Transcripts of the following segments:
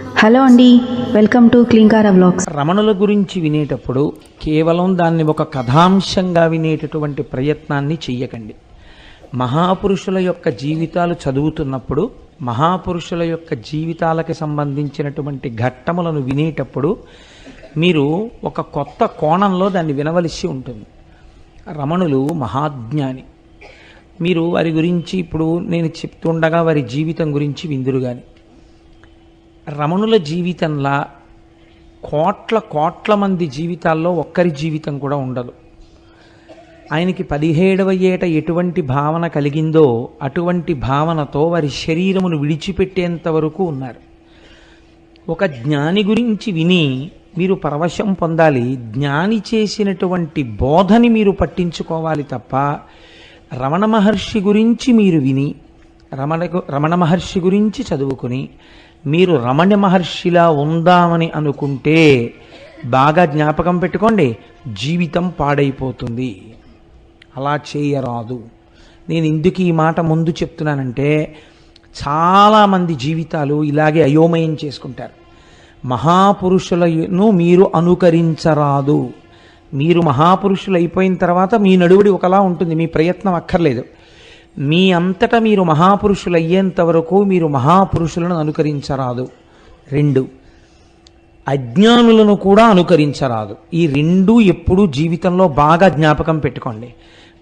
Hello అండి, welcome to Klinkara vlogs. రమణుల గురించి వినేటప్పుడు కేవలం దాన్ని ఒక కథాంశంగా వినేటటువంటి ప్రయత్నాన్ని చెయ్యకండి. మహాపురుషుల యొక్క జీవితాలు చదువుతున్నప్పుడు, మహాపురుషుల యొక్క జీవితాలకు సంబంధించినటువంటి ఘట్టములను వినేటప్పుడు మీరు ఒక కొత్త కోణంలో దాన్ని వినవలసి ఉంటుంది. రమణులు మహాజ్ఞాని. మీరు వారి గురించి ఇప్పుడు నేను చెప్తుండగా వారి జీవితం గురించి విందురు కానీ, రమణుల జీవితంలా కోట్ల మంది జీవితాల్లో ఒక్కరి జీవితం కూడా ఉండదు. ఆయనకి 17వ ఏట ఎటువంటి భావన కలిగిందో అటువంటి భావనతో వారి శరీరమును విడిచిపెట్టేంత వరకు ఉన్నారు. ఒక జ్ఞాని గురించి విని మీరు పరవశం పొందాలి. జ్ఞాని చేసినటువంటి బోధని మీరు పట్టించుకోవాలి తప్ప రమణ మహర్షి గురించి మీరు విని, రమణ మహర్షి గురించి చదువుకుని మీరు రమణ మహర్షిలా ఉందామని అనుకుంటే బాగా జ్ఞాపకం పెట్టుకోండి, జీవితం పాడైపోతుంది. అలా చేయరాదు. నేను ఎందుకు ఈ మాట ముందు చెప్తున్నానంటే, చాలామంది జీవితాలు ఇలాగే అయోమయం చేసుకుంటారు. మహాపురుషులను మీరు అనుకరించరాదు. మీరు మహాపురుషులు అయిపోయిన తర్వాత మీ నడువుడి ఒకలా ఉంటుంది, మీ ప్రయత్నం అక్కర్లేదు. మీ అంతటా మీరు మహాపురుషులు అయ్యేంత వరకు మీరు మహాపురుషులను అనుకరించరాదు. 2, అజ్ఞానులను కూడా అనుకరించరాదు. ఈ 2 ఎప్పుడూ జీవితంలో బాగా జ్ఞాపకం పెట్టుకోండి.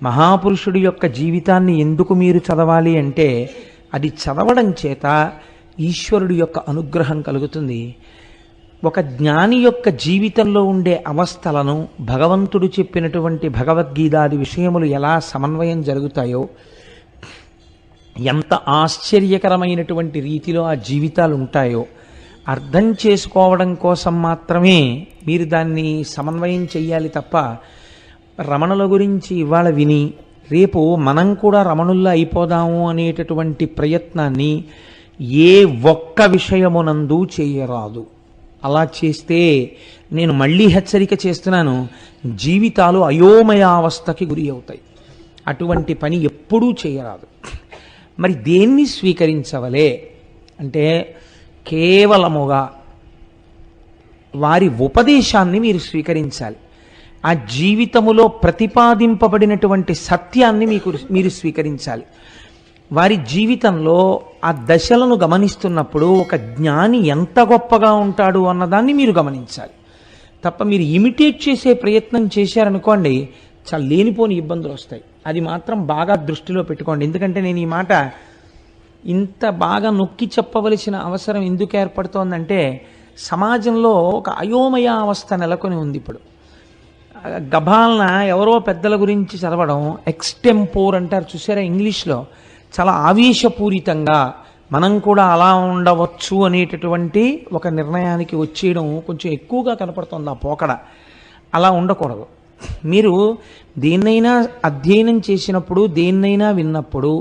మహాపురుషుడి యొక్క జీవితాన్ని ఎందుకు మీరు చదవాలి అంటే, అది చదవడం చేత ఈశ్వరుడి యొక్క అనుగ్రహం కలుగుతుంది. ఒక జ్ఞాని యొక్క జీవితంలో ఉండే అవస్థలను భగవంతుడు చెప్పినటువంటి భగవద్గీతాది విషయములు ఎలా సమన్వయం జరుగుతాయో, ఎంత ఆశ్చర్యకరమైనటువంటి రీతిలో ఆ జీవితాలు ఉంటాయో అర్థం చేసుకోవడం కోసం మాత్రమే మీరు దాన్ని సమన్వయం చెయ్యాలి తప్ప, రమణుల గురించి ఇవాళ విని రేపు మనం కూడా రమణుల్లా అయిపోదాము అనేటటువంటి ప్రయత్నాన్ని ఏ ఒక్క విషయమునందు చేయరాదు. అలా చేస్తే నేను మళ్ళీ హెచ్చరిక చేస్తున్నాను, జీవితాలు అయోమయావస్థకి గురి అవుతాయి. అటువంటి పని ఎప్పుడూ చేయరాదు. మరి దేన్ని స్వీకరించవలే అంటే, కేవలముగా వారి ఉపదేశాన్ని మీరు స్వీకరించాలి. ఆ జీవితములో ప్రతిపాదింపబడినటువంటి సత్యాన్ని మీరు స్వీకరించాలి. వారి జీవితంలో ఆ దశలను గమనిస్తున్నప్పుడు ఒక జ్ఞాని ఎంత గొప్పగా ఉంటాడు అన్నదాన్ని మీరు గమనించాలి తప్ప, మీరు ఇమిటేట్ చేసే ప్రయత్నం చేశారనుకోండి, చాలా లేనిపోని ఇబ్బందులు వస్తాయి. అది మాత్రం బాగా దృష్టిలో పెట్టుకోండి. ఎందుకంటే నేను ఈ మాట ఇంత బాగా నొక్కి చెప్పవలసిన అవసరం ఎందుకు ఏర్పడుతోందంటే, సమాజంలో ఒక అయోమయ అవస్థ నెలకొని ఉంది. ఇప్పుడు గభాలన ఎవరో పెద్దల గురించి చదవడం, ఎక్స్టెంపోర్ అంటారు చూసారా ఇంగ్లీష్లో, చాలా ఆవేశపూరితంగా మనం కూడా అలా ఉండవచ్చు అనేటటువంటి ఒక నిర్ణయానికి వచ్చేయడం కొంచెం ఎక్కువగా కనపడుతుంది. ఆ పోకడ అలా ఉండకూడదు. మీరు దేన్నైనా అధ్యయనం చేసినప్పుడు, దేన్నైనా విన్నప్పుడు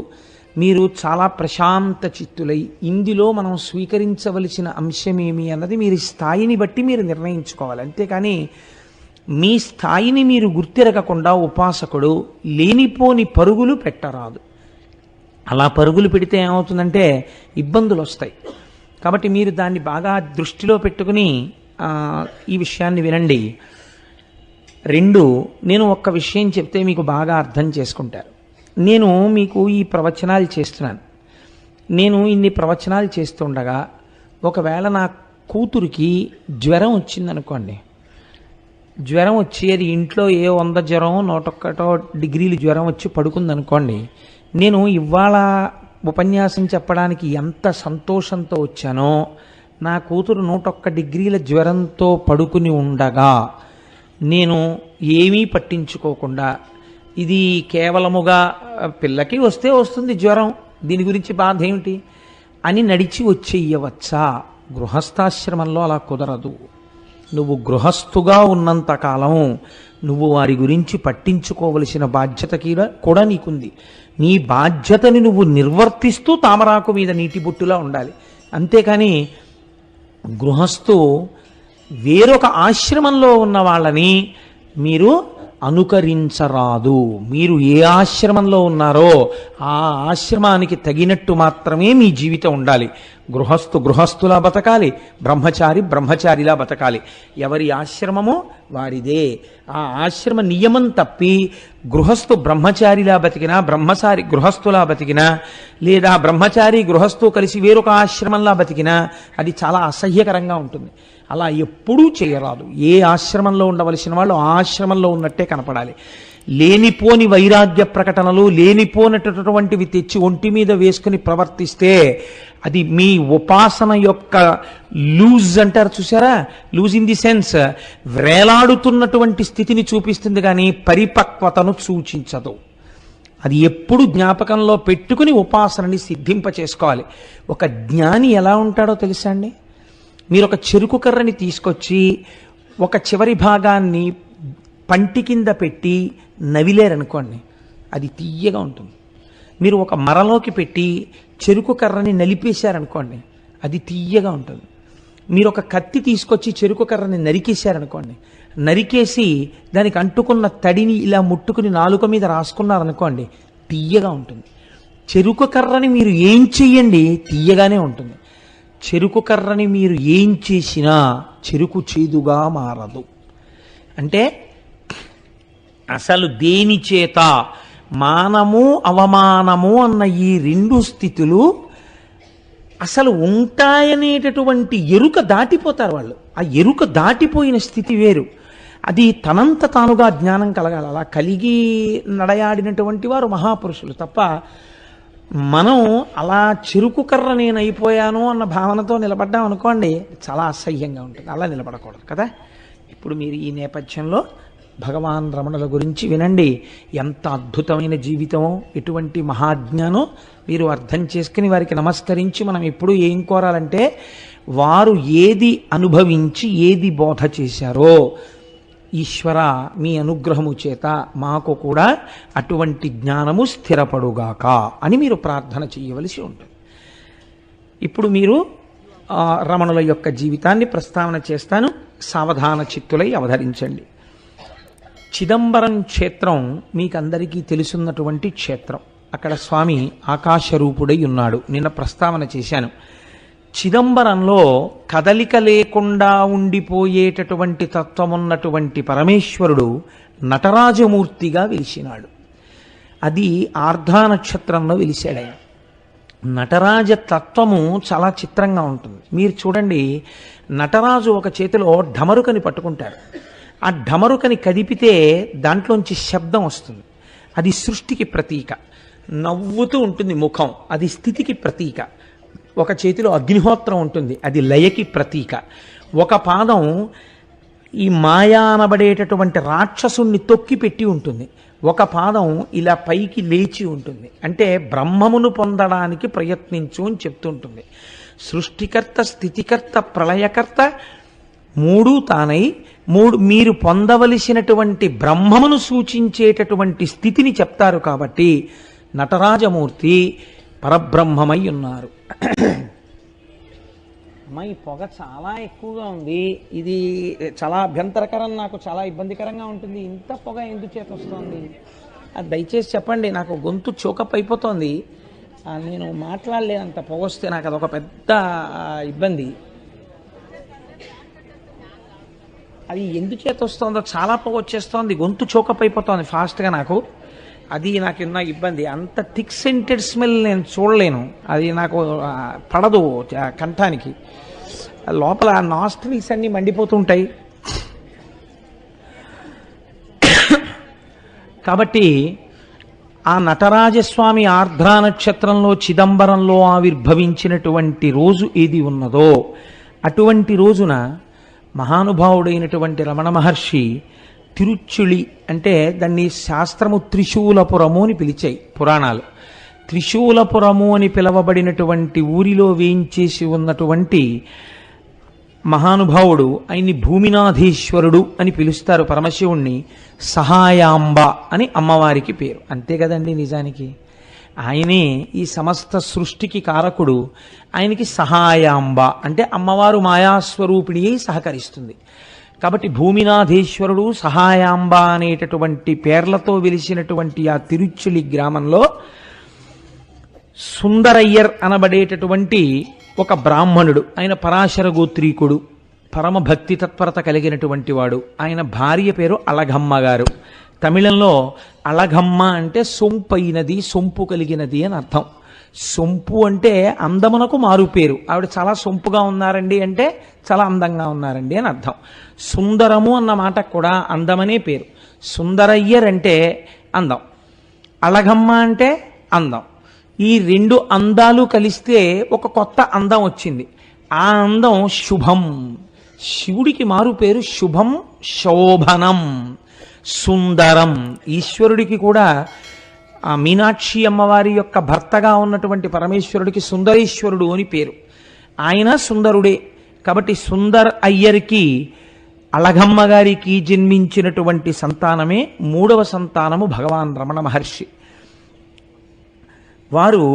మీరు చాలా ప్రశాంత చిత్తులై ఇందులో మనం స్వీకరించవలసిన అంశమేమి అన్నది మీరు స్థాయిని బట్టి మీరు నిర్ణయించుకోవాలి. అంతేకాని మీ స్థాయిని మీరు గుర్తిరగకుండా ఉపాసకుడు లేనిపోని పరుగులు పెట్టరాదు. అలా పరుగులు పెడితే ఏమవుతుందంటే ఇబ్బందులు వస్తాయి. కాబట్టి మీరు దాన్ని బాగా దృష్టిలో పెట్టుకుని ఈ విషయాన్ని వినండి. 2, నేను ఒక్క విషయం చెప్తే మీకు బాగా అర్థం చేసుకుంటారు. నేను మీకు ఈ ప్రవచనాలు చేస్తున్నాను. నేను ఇన్ని ప్రవచనాలు చేస్తుండగా ఒకవేళ నా కూతురికి జ్వరం వచ్చిందనుకోండి, జ్వరం వచ్చి అది ఇంట్లో 100 జ్వరం 101 డిగ్రీలు జ్వరం వచ్చి పడుకుందనుకోండి, నేను ఇవాళ ఉపన్యాసం చెప్పడానికి ఎంత సంతోషంతో వచ్చానో, నా కూతురు 101 డిగ్రీల జ్వరంతో పడుకుని ఉండగా నేను ఏమీ పట్టించుకోకుండా, ఇది కేవలముగా పిల్లకి వస్తే వస్తుంది జ్వరం, దీని గురించి బాధ ఏమిటి అని నడిచి వచ్చేయవచ్చా? గృహస్థాశ్రమంలో అలా కుదరదు. నువ్వు గృహస్థుగా ఉన్నంతకాలం నువ్వు వారి గురించి పట్టించుకోవలసిన బాధ్యత కూడా నీకుంది. నీ బాధ్యతని నువ్వు నిర్వర్తిస్తూ తామరాకు మీద నీటి బొట్టులా ఉండాలి. అంతేకాని గృహస్థు వేరొక ఆశ్రమంలో ఉన్న వాళ్ళని మీరు అనుకరించరాదు. మీరు ఏ ఆశ్రమంలో ఉన్నారో ఆ ఆశ్రమానికి తగినట్టు మాత్రమే మీ జీవితం ఉండాలి. గృహస్థులా బతకాలి, బ్రహ్మచారి బ్రహ్మచారిలా బతకాలి. ఎవరి ఆశ్రమమో వారిదే. ఆ ఆశ్రమ నియమం తప్పి గృహస్థు బ్రహ్మచారిలా బతికినా, బ్రహ్మచారి గృహస్థులా బతికినా, లేదా బ్రహ్మచారి గృహస్థు కలిసి వేరొక ఆశ్రమంలా బతికినా అది చాలా అసహ్యకరంగా ఉంటుంది. అలా ఎప్పుడూ చేయరాదు. ఏ ఆశ్రమంలో ఉండవలసిన వాళ్ళు ఆ ఆశ్రమంలో ఉన్నట్టే కనపడాలి. లేనిపోని వైరాగ్య ప్రకటనలు, లేనిపోనటువంటివి తెచ్చి ఒంటి మీద వేసుకుని ప్రవర్తిస్తే అది మీ ఉపాసన యొక్క లూజ్ అంటారు చూసారా, లూజ్ ఇన్ ది సెన్స్ వేలాడుతున్నటువంటి స్థితిని చూపిస్తుంది కానీ పరిపక్వతను సూచించదు. అది ఎప్పుడు జ్ఞాపకంలో పెట్టుకుని ఉపాసనని సిద్ధింప చేసుకోవాలి. ఒక జ్ఞాని ఎలా ఉంటాడో తెలుసా అండి? మీరు ఒక చెరుకు కర్రని తీసుకొచ్చి ఒక చివరి భాగాన్ని పంటి కింద పెట్టి నవిలేరనుకోండి, అది తీయగా ఉంటుంది. మీరు ఒక మరలోకి పెట్టి చెరుకు కర్రని నలిపేశారనుకోండి, అది తీయగా ఉంటుంది. మీరు ఒక కత్తి తీసుకొచ్చి చెరుకు కర్రని నరికేశారనుకోండి, నరికేసి దానికి అంటుకున్న తడిని ఇలా ముట్టుకుని నాలుక మీద రాసుకున్నారనుకోండి, తీయగా ఉంటుంది. చెరుకు కర్రని మీరు ఏం చెయ్యండి తీయగానే ఉంటుంది. చెరుకు కర్రని మీరు ఏం చేసినా చెరుకు చేదుగా మారదు. అంటే అసలు దేని చేత మానము అవమానము అన్న ఈ రెండు స్థితులు అసలు ఉంటాయనేటటువంటి ఎరుక దాటిపోతారు వాళ్ళు. ఆ ఎరుక దాటిపోయిన స్థితి వేరు. అది తనంత తానుగా జ్ఞానం కలగాలి. అలా కలిగి నడయాడినటువంటి వారు మహాపురుషులు తప్ప మనం అలా చెరుకు కర్ర నేను అయిపోయాను అన్న భావనతో నిలబడ్డాం అనుకోండి, చాలా అసహ్యంగా ఉంటుంది. అలా నిలబడకూడదు కదా. ఇప్పుడు మీరు ఈ నేపథ్యంలో భగవాన్ రమణుల గురించి వినండి. ఎంత అద్భుతమైన జీవితమో, ఎటువంటి మహాజ్ఞానో మీరు అర్థం చేసుకుని వారికి నమస్కరించి మనం ఎప్పుడు ఏం కోరాలంటే, వారు ఏది అనుభవించి ఏది బోధ చేశారో ఈశ్వర మీ అనుగ్రహము చేత మాకు కూడా అటువంటి జ్ఞానము స్థిరపడుగాక అని మీరు ప్రార్థన చేయవలసి ఉంటుంది. ఇప్పుడు మీరు రమణుల యొక్క జీవితాన్ని ప్రస్తావన చేస్తాను. సావధాన చిత్తులై అవధరించండి. చిదంబరం క్షేత్రం మీకందరికీ తెలుసున్నటువంటి క్షేత్రం. అక్కడ స్వామి ఆకాశరూపుడై ఉన్నాడు. నిన్న ప్రస్తావన చేశాను. చిదంబరంలో కదలిక లేకుండా ఉండిపోయేటటువంటి తత్వమున్నటువంటి పరమేశ్వరుడు నటరాజమూర్తిగా వెలిసినాడు. అది ఆర్ధా నక్షత్రంలో వెలిశాడాయన. నటరాజ తత్వము చాలా చిత్రంగా ఉంటుంది. మీరు చూడండి, నటరాజు ఒక చేతిలో ఢమరుకని పట్టుకుంటారు. ఆ ఢమరుకని కదిపితే దాంట్లోంచి శబ్దం వస్తుంది. అది సృష్టికి ప్రతీక. నవ్వుతూ ఉంటుంది ముఖం, అది స్థితికి ప్రతీక. ఒక చేతిలో అగ్నిహోత్రం ఉంటుంది, అది లయకి ప్రతీక. ఒక పాదం ఈ మాయా అనబడేటటువంటి రాక్షసుణ్ణి తొక్కి పెట్టి ఉంటుంది. ఒక పాదం ఇలా పైకి లేచి ఉంటుంది. అంటే బ్రహ్మమును పొందడానికి ప్రయత్నించు అని చెప్తుంటుంది. సృష్టికర్త, స్థితికర్త, ప్రళయకర్త మూడు తానై మీరు పొందవలసినటువంటి బ్రహ్మమును సూచించేటటువంటి స్థితిని చెప్తారు. కాబట్టి నటరాజమూర్తి పరబ్రహ్మమై ఉన్నారు. అమ్మాయి పొగ చాలా ఎక్కువగా ఉంది, ఇది చాలా అభ్యంతరకరం, నాకు చాలా ఇబ్బందికరంగా ఉంటుంది. ఇంత పొగ ఎందుచేత వస్తుంది అది దయచేసి చెప్పండి. నాకు గొంతు చోకప్ అయిపోతుంది, నేను మాట్లాడలేనంత పొగ వస్తే నాకు అదొక పెద్ద ఇబ్బంది. అది ఎందుచేత వస్తుందో, చాలా పొగ వచ్చేస్తోంది, గొంతు చోకప్ అయిపోతుంది ఫాస్ట్గా. అది నాకున్న ఇబ్బంది. అంత థిక్ సెంటెడ్ స్మెల్ నేను చూడలేను, అది నాకు పడదు కంఠానికి. లోపల నాస్ట్రిల్స్ అన్నీ మండిపోతుంటాయి. కాబట్టి ఆ నటరాజస్వామి ఆర్ద్రా నక్షత్రంలో చిదంబరంలో ఆవిర్భవించినటువంటి రోజు ఏది ఉన్నదో అటువంటి రోజున మహానుభావుడైనటువంటి రమణ మహర్షి తిరుచుళి, అంటే దాన్ని శాస్త్రము త్రిశూలపురము అని పిలిచాయి పురాణాలు. త్రిశూలపురము అని పిలవబడినటువంటి ఊరిలో వేయించేసి ఉన్నటువంటి మహానుభావుడు, ఆయన్ని భూమినాథీశ్వరుడు అని పిలుస్తారు. పరమశివుణ్ణి సహాయాంబ అని అమ్మవారికి పేరు. అంతే కదండి, నిజానికి ఆయనే ఈ సమస్త సృష్టికి కారకుడు. ఆయనకి సహాయాంబ అంటే అమ్మవారు మాయాస్వరూపిణి అయి సహకరిస్తుంది. కాబట్టి భూమినాథేశ్వరుడు, సహాయాంబ అనేటటువంటి పేర్లతో వెలిసినటువంటి ఆ తిరుచులి గ్రామంలో సుందరయ్యర్ అనబడేటటువంటి ఒక బ్రాహ్మణుడు, ఆయన పరాశర గోత్రీకుడు, పరమ భక్తి తత్పరత కలిగినటువంటి వాడు. ఆయన భార్య పేరు అళగమ్మ గారు. తమిళంలో అళగమ్మ అంటే సొంపైనది, సొంపు కలిగినది అని అర్థం. సొంపు అంటే అందమునకు మారు పేరు. ఆవిడ చాలా సొంపుగా ఉన్నారండి అంటే చాలా అందంగా ఉన్నారండి అని అర్థం. సుందరము అన్న మాట కూడా అందమనే పేరు. సుందరయ్యర్ అంటే అందం, అళగమ్మ అంటే అందం. ఈ రెండు అందాలు కలిస్తే ఒక కొత్త అందం వచ్చింది. ఆ అందం శుభం. శివుడికి మారు పేరు శుభం, శోభనం, సుందరం. ఈశ్వరుడికి కూడా ఆ మీనాక్షి అమ్మవారి యొక్క భర్తగా ఉన్నటువంటి పరమేశ్వరుడికి సుందరేశ్వరుడు అని పేరు. ఆయన సుందరుడే. కాబట్టి సుందర్ అయ్యర్కి, అళగమ్మ గారికి జన్మించినటువంటి సంతానమే 3వ సంతానము భగవాన్ రమణ మహర్షి. వారు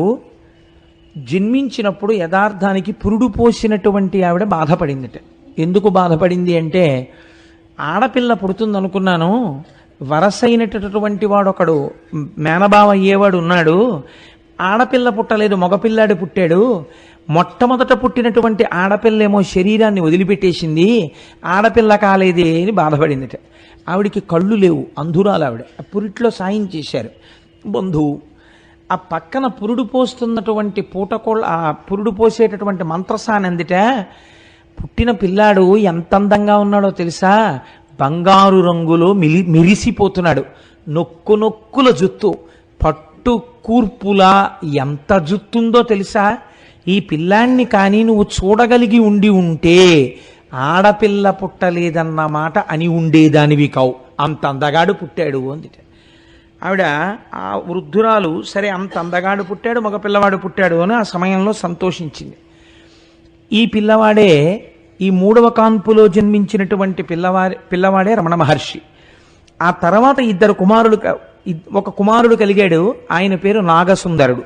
జన్మించినప్పుడు యథార్థానికి పురుడు పోసినటువంటి ఆవిడ బాధపడిందిట. ఎందుకు బాధపడింది అంటే, ఆడపిల్ల పుడుతుందనుకున్నాను, వరసైనటువంటి వాడు ఒకడు మేనబావ అయ్యేవాడు ఉన్నాడు, ఆడపిల్ల పుట్టలేదు, మగపిల్లాడు పుట్టాడు. మొట్టమొదట పుట్టినటువంటి ఆడపిల్లేమో శరీరాన్ని వదిలిపెట్టేసింది, ఆడపిల్ల కాలేదే అని బాధపడిందిట. ఆవిడికి కళ్ళు లేవు, అంధురాలు ఆవిడ. పురిట్లో సాయం చేశారు బంధువు. ఆ పక్కన పురుడు పోస్తున్నటువంటి పూటకోళ్ళ, ఆ పురుడు పోసేటటువంటి మంత్రసాని అందిట. పుట్టిన పిల్లాడు ఎంత అందంగా ఉన్నాడో తెలుసా? బంగారు రంగులో మిరిసిపోతున్నాడు. నొక్కు నొక్కుల జుత్తు, పట్టు కూర్పులా ఎంత జుత్తుందో తెలుసా? ఈ పిల్లాన్ని కానీ నువ్వు చూడగలిగి ఉంటే ఆడపిల్ల పుట్టలేదన్న మాట అని ఉండేదానివి కావు, అంత అందగాడు పుట్టాడు అందిట. ఆవిడ ఆ వృద్ధురాలు, సరే అంత అందగాడు పుట్టాడు, మగ పిల్లవాడు పుట్టాడు అని ఆ సమయంలో సంతోషించింది. ఈ పిల్లవాడే, ఈ 3వ కాన్పులో జన్మించినటువంటి పిల్లవాడే రమణ మహర్షి. ఆ తర్వాత ఒక కుమారుడు కలిగాడు. ఆయన పేరు నాగసుందరుడు.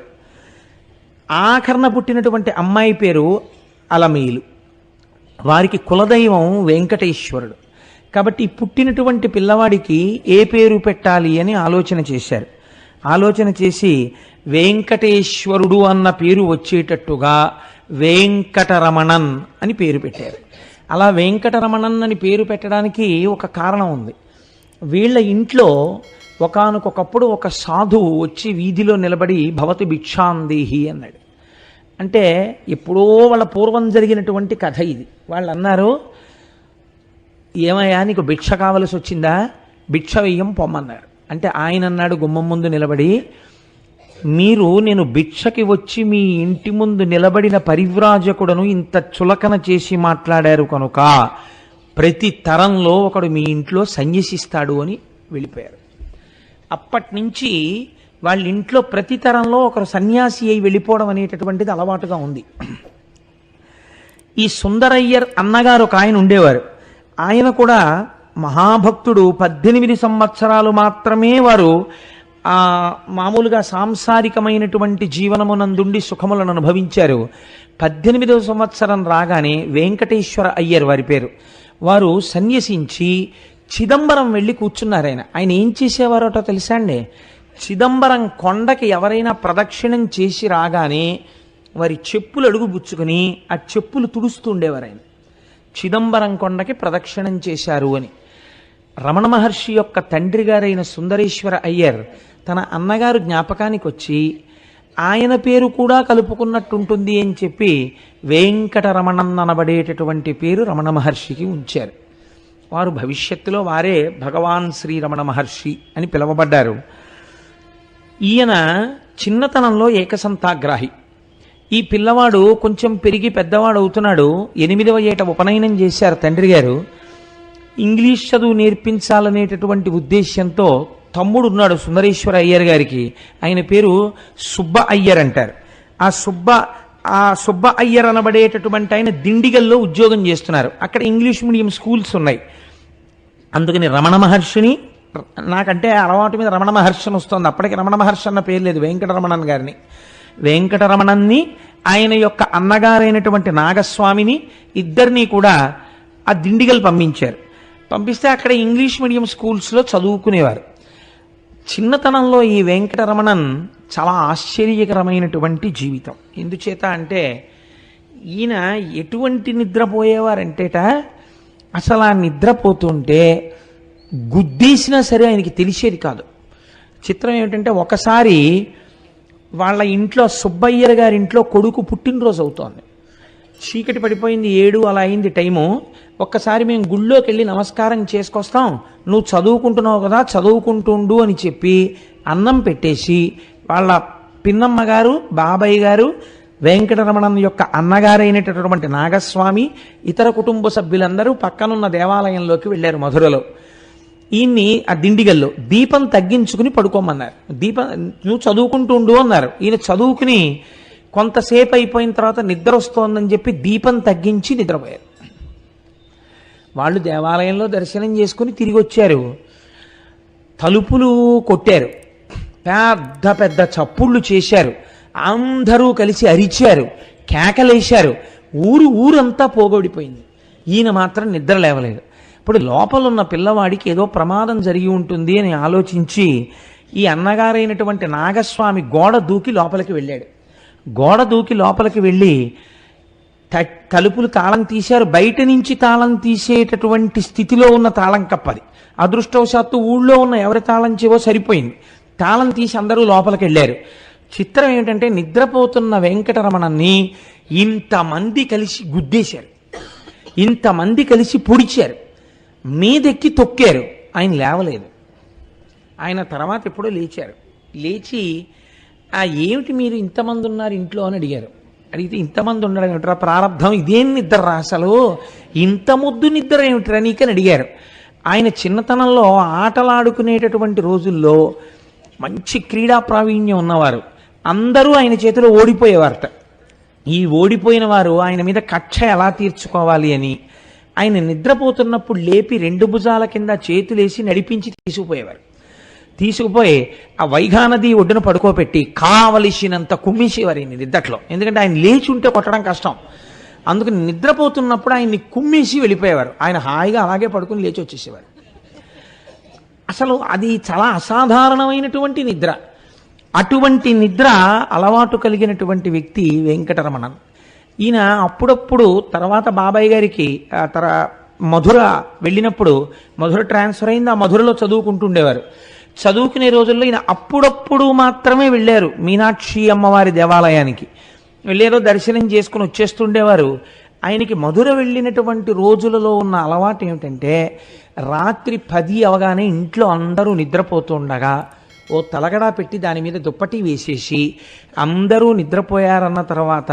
ఆఖరణ పుట్టినటువంటి అమ్మాయి పేరు అలమీలు. వారికి కులదైవం వెంకటేశ్వరుడు. కాబట్టి పుట్టినటువంటి పిల్లవాడికి ఏ పేరు పెట్టాలి అని ఆలోచన చేశారు. ఆలోచన చేసి వెంకటేశ్వరుడు అన్న పేరు వచ్చేటట్టుగా వెంకటరమణన్ అని పేరు పెట్టారు. అలా వెంకటరమణన్ అని పేరు పెట్టడానికి ఒక కారణం ఉంది. వీళ్ళ ఇంట్లో ఒకానొకప్పుడు ఒక సాధువు వచ్చి వీధిలో నిలబడి భవతి భిక్షాందేహి అన్నాడు. అంటే ఎప్పుడో వాళ్ళ పూర్వం జరిగినటువంటి కథ ఇది. వాళ్ళు అన్నారు, ఏమయ్యా నీకు భిక్ష కావలసి వచ్చిందా, భిక్ష వెయ్యం పొమ్మన్నారు. అంటే ఆయన అన్నాడు గుమ్మం ముందు నిలబడి, నేను భిక్షకి వచ్చి మీ ఇంటి ముందు నిలబడిన పరివ్రాజకుడను ఇంత చులకన చేసి మాట్లాడారు కనుక ప్రతి తరంలో ఒకడు మీ ఇంట్లో సన్యసిస్తాడు అని వెళ్ళిపోయారు. అప్పటి నుంచి వాళ్ళ ఇంట్లో ప్రతి తరంలో ఒకరు సన్యాసి అయి వెళ్ళిపోవడం అనేటటువంటిది అలవాటుగా ఉంది. ఈ సుందరయ్యర్ అన్నగారు ఒక ఆయన ఉండేవారు. ఆయన కూడా మహాభక్తుడు. 18 సంవత్సరాలు మాత్రమే వారు మామూలుగా సాంసారికమైనటువంటి జీవనమునందుండి సుఖములను అనుభవించారు. 18వ సంవత్సరం రాగానే వెంకటేశ్వర అయ్యర్ వారి పేరు. వారు సన్యసించి చిదంబరం వెళ్ళి కూర్చున్నారు. ఆయన ఏం చేసేవారోటో తెలుసా అండి? చిదంబరం కొండకి ఎవరైనా ప్రదక్షిణం చేసి రాగానే వారి చెప్పులు అడుగు పుచ్చుకొని ఆ చెప్పులు తుడుస్తూ ఉండేవారు. ఆయన చిదంబరం కొండకి ప్రదక్షిణం చేశారు అని. రమణ మహర్షి యొక్క తండ్రి గారైన సుందరేశ్వర అయ్యర్ తన అన్నగారు జ్ఞాపకానికి వచ్చి ఆయన పేరు కూడా కలుపుకున్నట్టుంటుంది అని చెప్పి వెంకటరమణన్ అనబడేటటువంటి పేరు రమణ మహర్షికి ఉంచారు. వారు భవిష్యత్తులో వారే భగవాన్ శ్రీ రమణ మహర్షి అని పిలువబడ్డారు. ఈయన చిన్నతనంలో ఏకసంతాగ్రాహి. ఈ పిల్లవాడు కొంచెం పెరిగి పెద్దవాడు అవుతున్నాడు. 8వ ఏట ఉపనయనం చేశారు తండ్రి గారు. ఇంగ్లీష్ చదువు నేర్పించాలనేటటువంటి ఉద్దేశ్యంతో తమ్ముడు ఉన్నాడు సుందరేశ్వర అయ్యర్ గారికి. ఆయన పేరు సుబ్బ అయ్యర్ అంటారు. ఆ సుబ్బ అయ్యర్ అనబడేటటువంటి ఆయన దిండిగల్లో ఉద్యోగం చేస్తున్నారు. అక్కడ ఇంగ్లీష్ మీడియం స్కూల్స్ ఉన్నాయి. అందుకని రమణ మహర్షిని, నాకంటే అలవాటు మీద రమణ మహర్షి వస్తుంది, అప్పటికి రమణ మహర్షి అన్న పేరు లేదు, వెంకటరమణన్ గారిని, వెంకటరమణన్ని, ఆయన యొక్క అన్నగారైనటువంటి నాగస్వామిని, ఇద్దరినీ కూడా ఆ దిండిగల్ పంపించారు. పంపిస్తే అక్కడ ఇంగ్లీష్ మీడియం స్కూల్స్లో చదువుకునేవారు. చిన్నతనంలో ఈ వెంకటరమణన్ చాలా ఆశ్చర్యకరమైనటువంటి జీవితం. ఎందుచేత అంటే ఈయన ఎటువంటి నిద్రపోయేవారంటేట, అసలు ఆ నిద్రపోతుంటే గుద్దేసినా సరే ఆయనకి తెలిసేది కాదు. చిత్రం ఏమిటంటే, ఒకసారి వాళ్ళ ఇంట్లో సుబ్బయ్యర్ గారి ఇంట్లో కొడుకు పుట్టినరోజు అవుతోంది. చీకటి పడిపోయింది, 7 అలా అయింది టైము. ఒక్కసారి మేము గుళ్ళోకి వెళ్ళి నమస్కారం చేసుకొస్తాం, నువ్వు చదువుకుంటున్నావు కదా చదువుకుంటుండు అని చెప్పి అన్నం పెట్టేసి వాళ్ళ పిన్నమ్మ గారు, బాబాయ్ గారు, వెంకటరమణన్ యొక్క అన్నగారైనటువంటి నాగస్వామి, ఇతర కుటుంబ సభ్యులందరూ పక్కనున్న దేవాలయంలోకి వెళ్ళారు మధురలో. ఈయన్ని ఆ దిండిగల్లో దీపం తగ్గించుకుని పడుకోమన్నారు. నువ్వు చదువుకుంటుండు అన్నారు. ఈయన చదువుకుని కొంతసేపు అయిపోయిన తర్వాత నిద్ర వస్తోందని చెప్పి దీపం తగ్గించి నిద్రపోయారు. వాళ్ళు దేవాలయంలో దర్శనం చేసుకుని తిరిగి వచ్చారు. తలుపులు కొట్టారు, పెద్ద పెద్ద చప్పుళ్ళు చేశారు, అందరూ కలిసి అరిచారు, కేకలేశారు. ఊరంతా పోగొడిపోయింది. ఈయన మాత్రం నిద్ర లేవలేదు. ఇప్పుడు లోపలున్న పిల్లవాడికి ఏదో ప్రమాదం జరిగి ఉంటుంది అని ఆలోచించి ఈ అన్నగారైనటువంటి నాగస్వామి గోడ దూకి లోపలికి వెళ్ళాడు. గోడ దూకి లోపలికి వెళ్ళి తలుపులు తాళం తీశారు. బయట నుంచి తాళం తీసేటటువంటి స్థితిలో ఉన్న తాళం కప్పది. అదృష్టవశాత్తు ఊళ్ళో ఉన్న ఎవరి తాళం చెవో సరిపోయింది. తాళం తీసి అందరూ లోపలికి వెళ్ళారు. చిత్రం ఏమిటంటే, నిద్రపోతున్న వెంకటరమణన్ని ఇంతమంది కలిసి గుద్దేశారు, ఇంతమంది కలిసి పొడిచారు, మీదెక్కి తొక్కారు. ఆయన లేవలేదు. ఆయన తర్వాత ఎప్పుడో లేచారు. లేచి ఏమిటి మీరు ఇంతమంది ఉన్నారు ఇంట్లో అని అడిగారు. అడిగితే, ఇంతమంది ఉండడం ఏమిట్రా, ప్రారంధం ఇదేం నిద్ర రా, అసలు ఇంత ముద్దు నిద్ర ఏమిట్రా నీకని అడిగారు. ఆయన చిన్నతనంలో ఆటలాడుకునేటటువంటి రోజుల్లో మంచి క్రీడా ప్రావీణ్యం ఉన్నవారు. అందరూ ఆయన చేతిలో ఓడిపోయేవారట. ఈ ఓడిపోయిన వారు ఆయన మీద కక్ష ఎలా తీర్చుకోవాలి అని ఆయన నిద్రపోతున్నప్పుడు లేపి 2 భుజాల కింద చేతులేసి నడిపించి తీసుకుపోయేవారు. తీసుకుపోయి ఆ వైఘానది ఒడ్డున పడుకోబెట్టి కావలసినంత కుమ్మేసేవారు ఈయన నిద్దట్లో. ఎందుకంటే ఆయన లేచి ఉంటే కొట్టడం కష్టం. అందుకని నిద్రపోతున్నప్పుడు ఆయన్ని కుమ్మేసి వెళ్ళిపోయేవారు. ఆయన హాయిగా అలాగే పడుకుని లేచి వచ్చేసేవారు. అసలు అది చాలా అసాధారణమైనటువంటి నిద్ర. అటువంటి నిద్ర అలవాటు కలిగినటువంటి వ్యక్తి వెంకటరమణన్. ఈయన అప్పుడప్పుడు తర్వాత బాబాయ్ గారికి మధుర వెళ్ళినప్పుడు, మధుర ట్రాన్స్ఫర్ అయింది, ఆ మధురలో చదువుకుంటుండేవారు. చదువుకునే రోజుల్లో ఈయన అప్పుడప్పుడు మాత్రమే వెళ్ళారు మీనాక్షి అమ్మవారి దేవాలయానికి. వెళ్ళారో దర్శనం చేసుకుని వచ్చేస్తుండేవారు. ఆయనకి మధుర వెళ్ళినటువంటి రోజులలో ఉన్న అలవాటు ఏమిటంటే, రాత్రి 10 అవగానే ఇంట్లో అందరూ నిద్రపోతుండగా ఓ తలగడా పెట్టి దాని మీద దుప్పటి వేసేసి అందరూ నిద్రపోయారన్న తర్వాత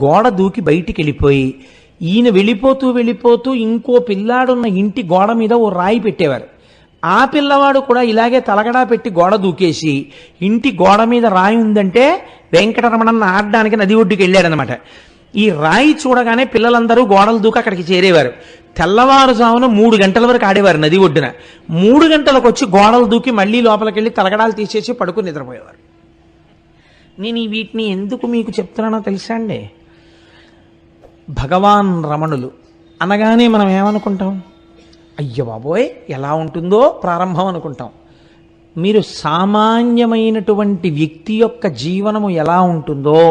గోడ దూకి బయటికి వెళ్ళిపోయి, ఈయన వెళ్ళిపోతూ ఇంకో పిల్లాడున్న ఇంటి గోడ మీద ఓ రాయి పెట్టేవారు. ఆ పిల్లవాడు కూడా ఇలాగే తలగడా పెట్టి గోడ దూకేసి, ఇంటి గోడ మీద రాయి ఉందంటే వెంకటరమణన్న ఆడడానికి నది ఒడ్డుకి వెళ్ళాడనమాట. ఈ రాయి చూడగానే పిల్లలందరూ గోడలు దూకి అక్కడికి చేరేవారు. తెల్లవారుజామున 3 గంటల వరకు ఆడేవారు నది ఒడ్డున. 3 గంటలకు వచ్చి గోడలు దూకి మళ్ళీ లోపలికి వెళ్ళి తలగడాలు తీసేసి పడుకుని నిద్రపోయేవారు. నేను వీటిని ఎందుకు మీకు చెప్తున్నానో తెలుసా అండి? భగవాన్ రమణులు అనగానే మనం ఏమనుకుంటాం? అయ్య బాబోయ్ ఎలా ఉంటుందో ప్రారంభం అనుకుంటాం. మీరు సామాన్యమైనటువంటి వ్యక్తి యొక్క జీవనము ఎలా ఉంటుందో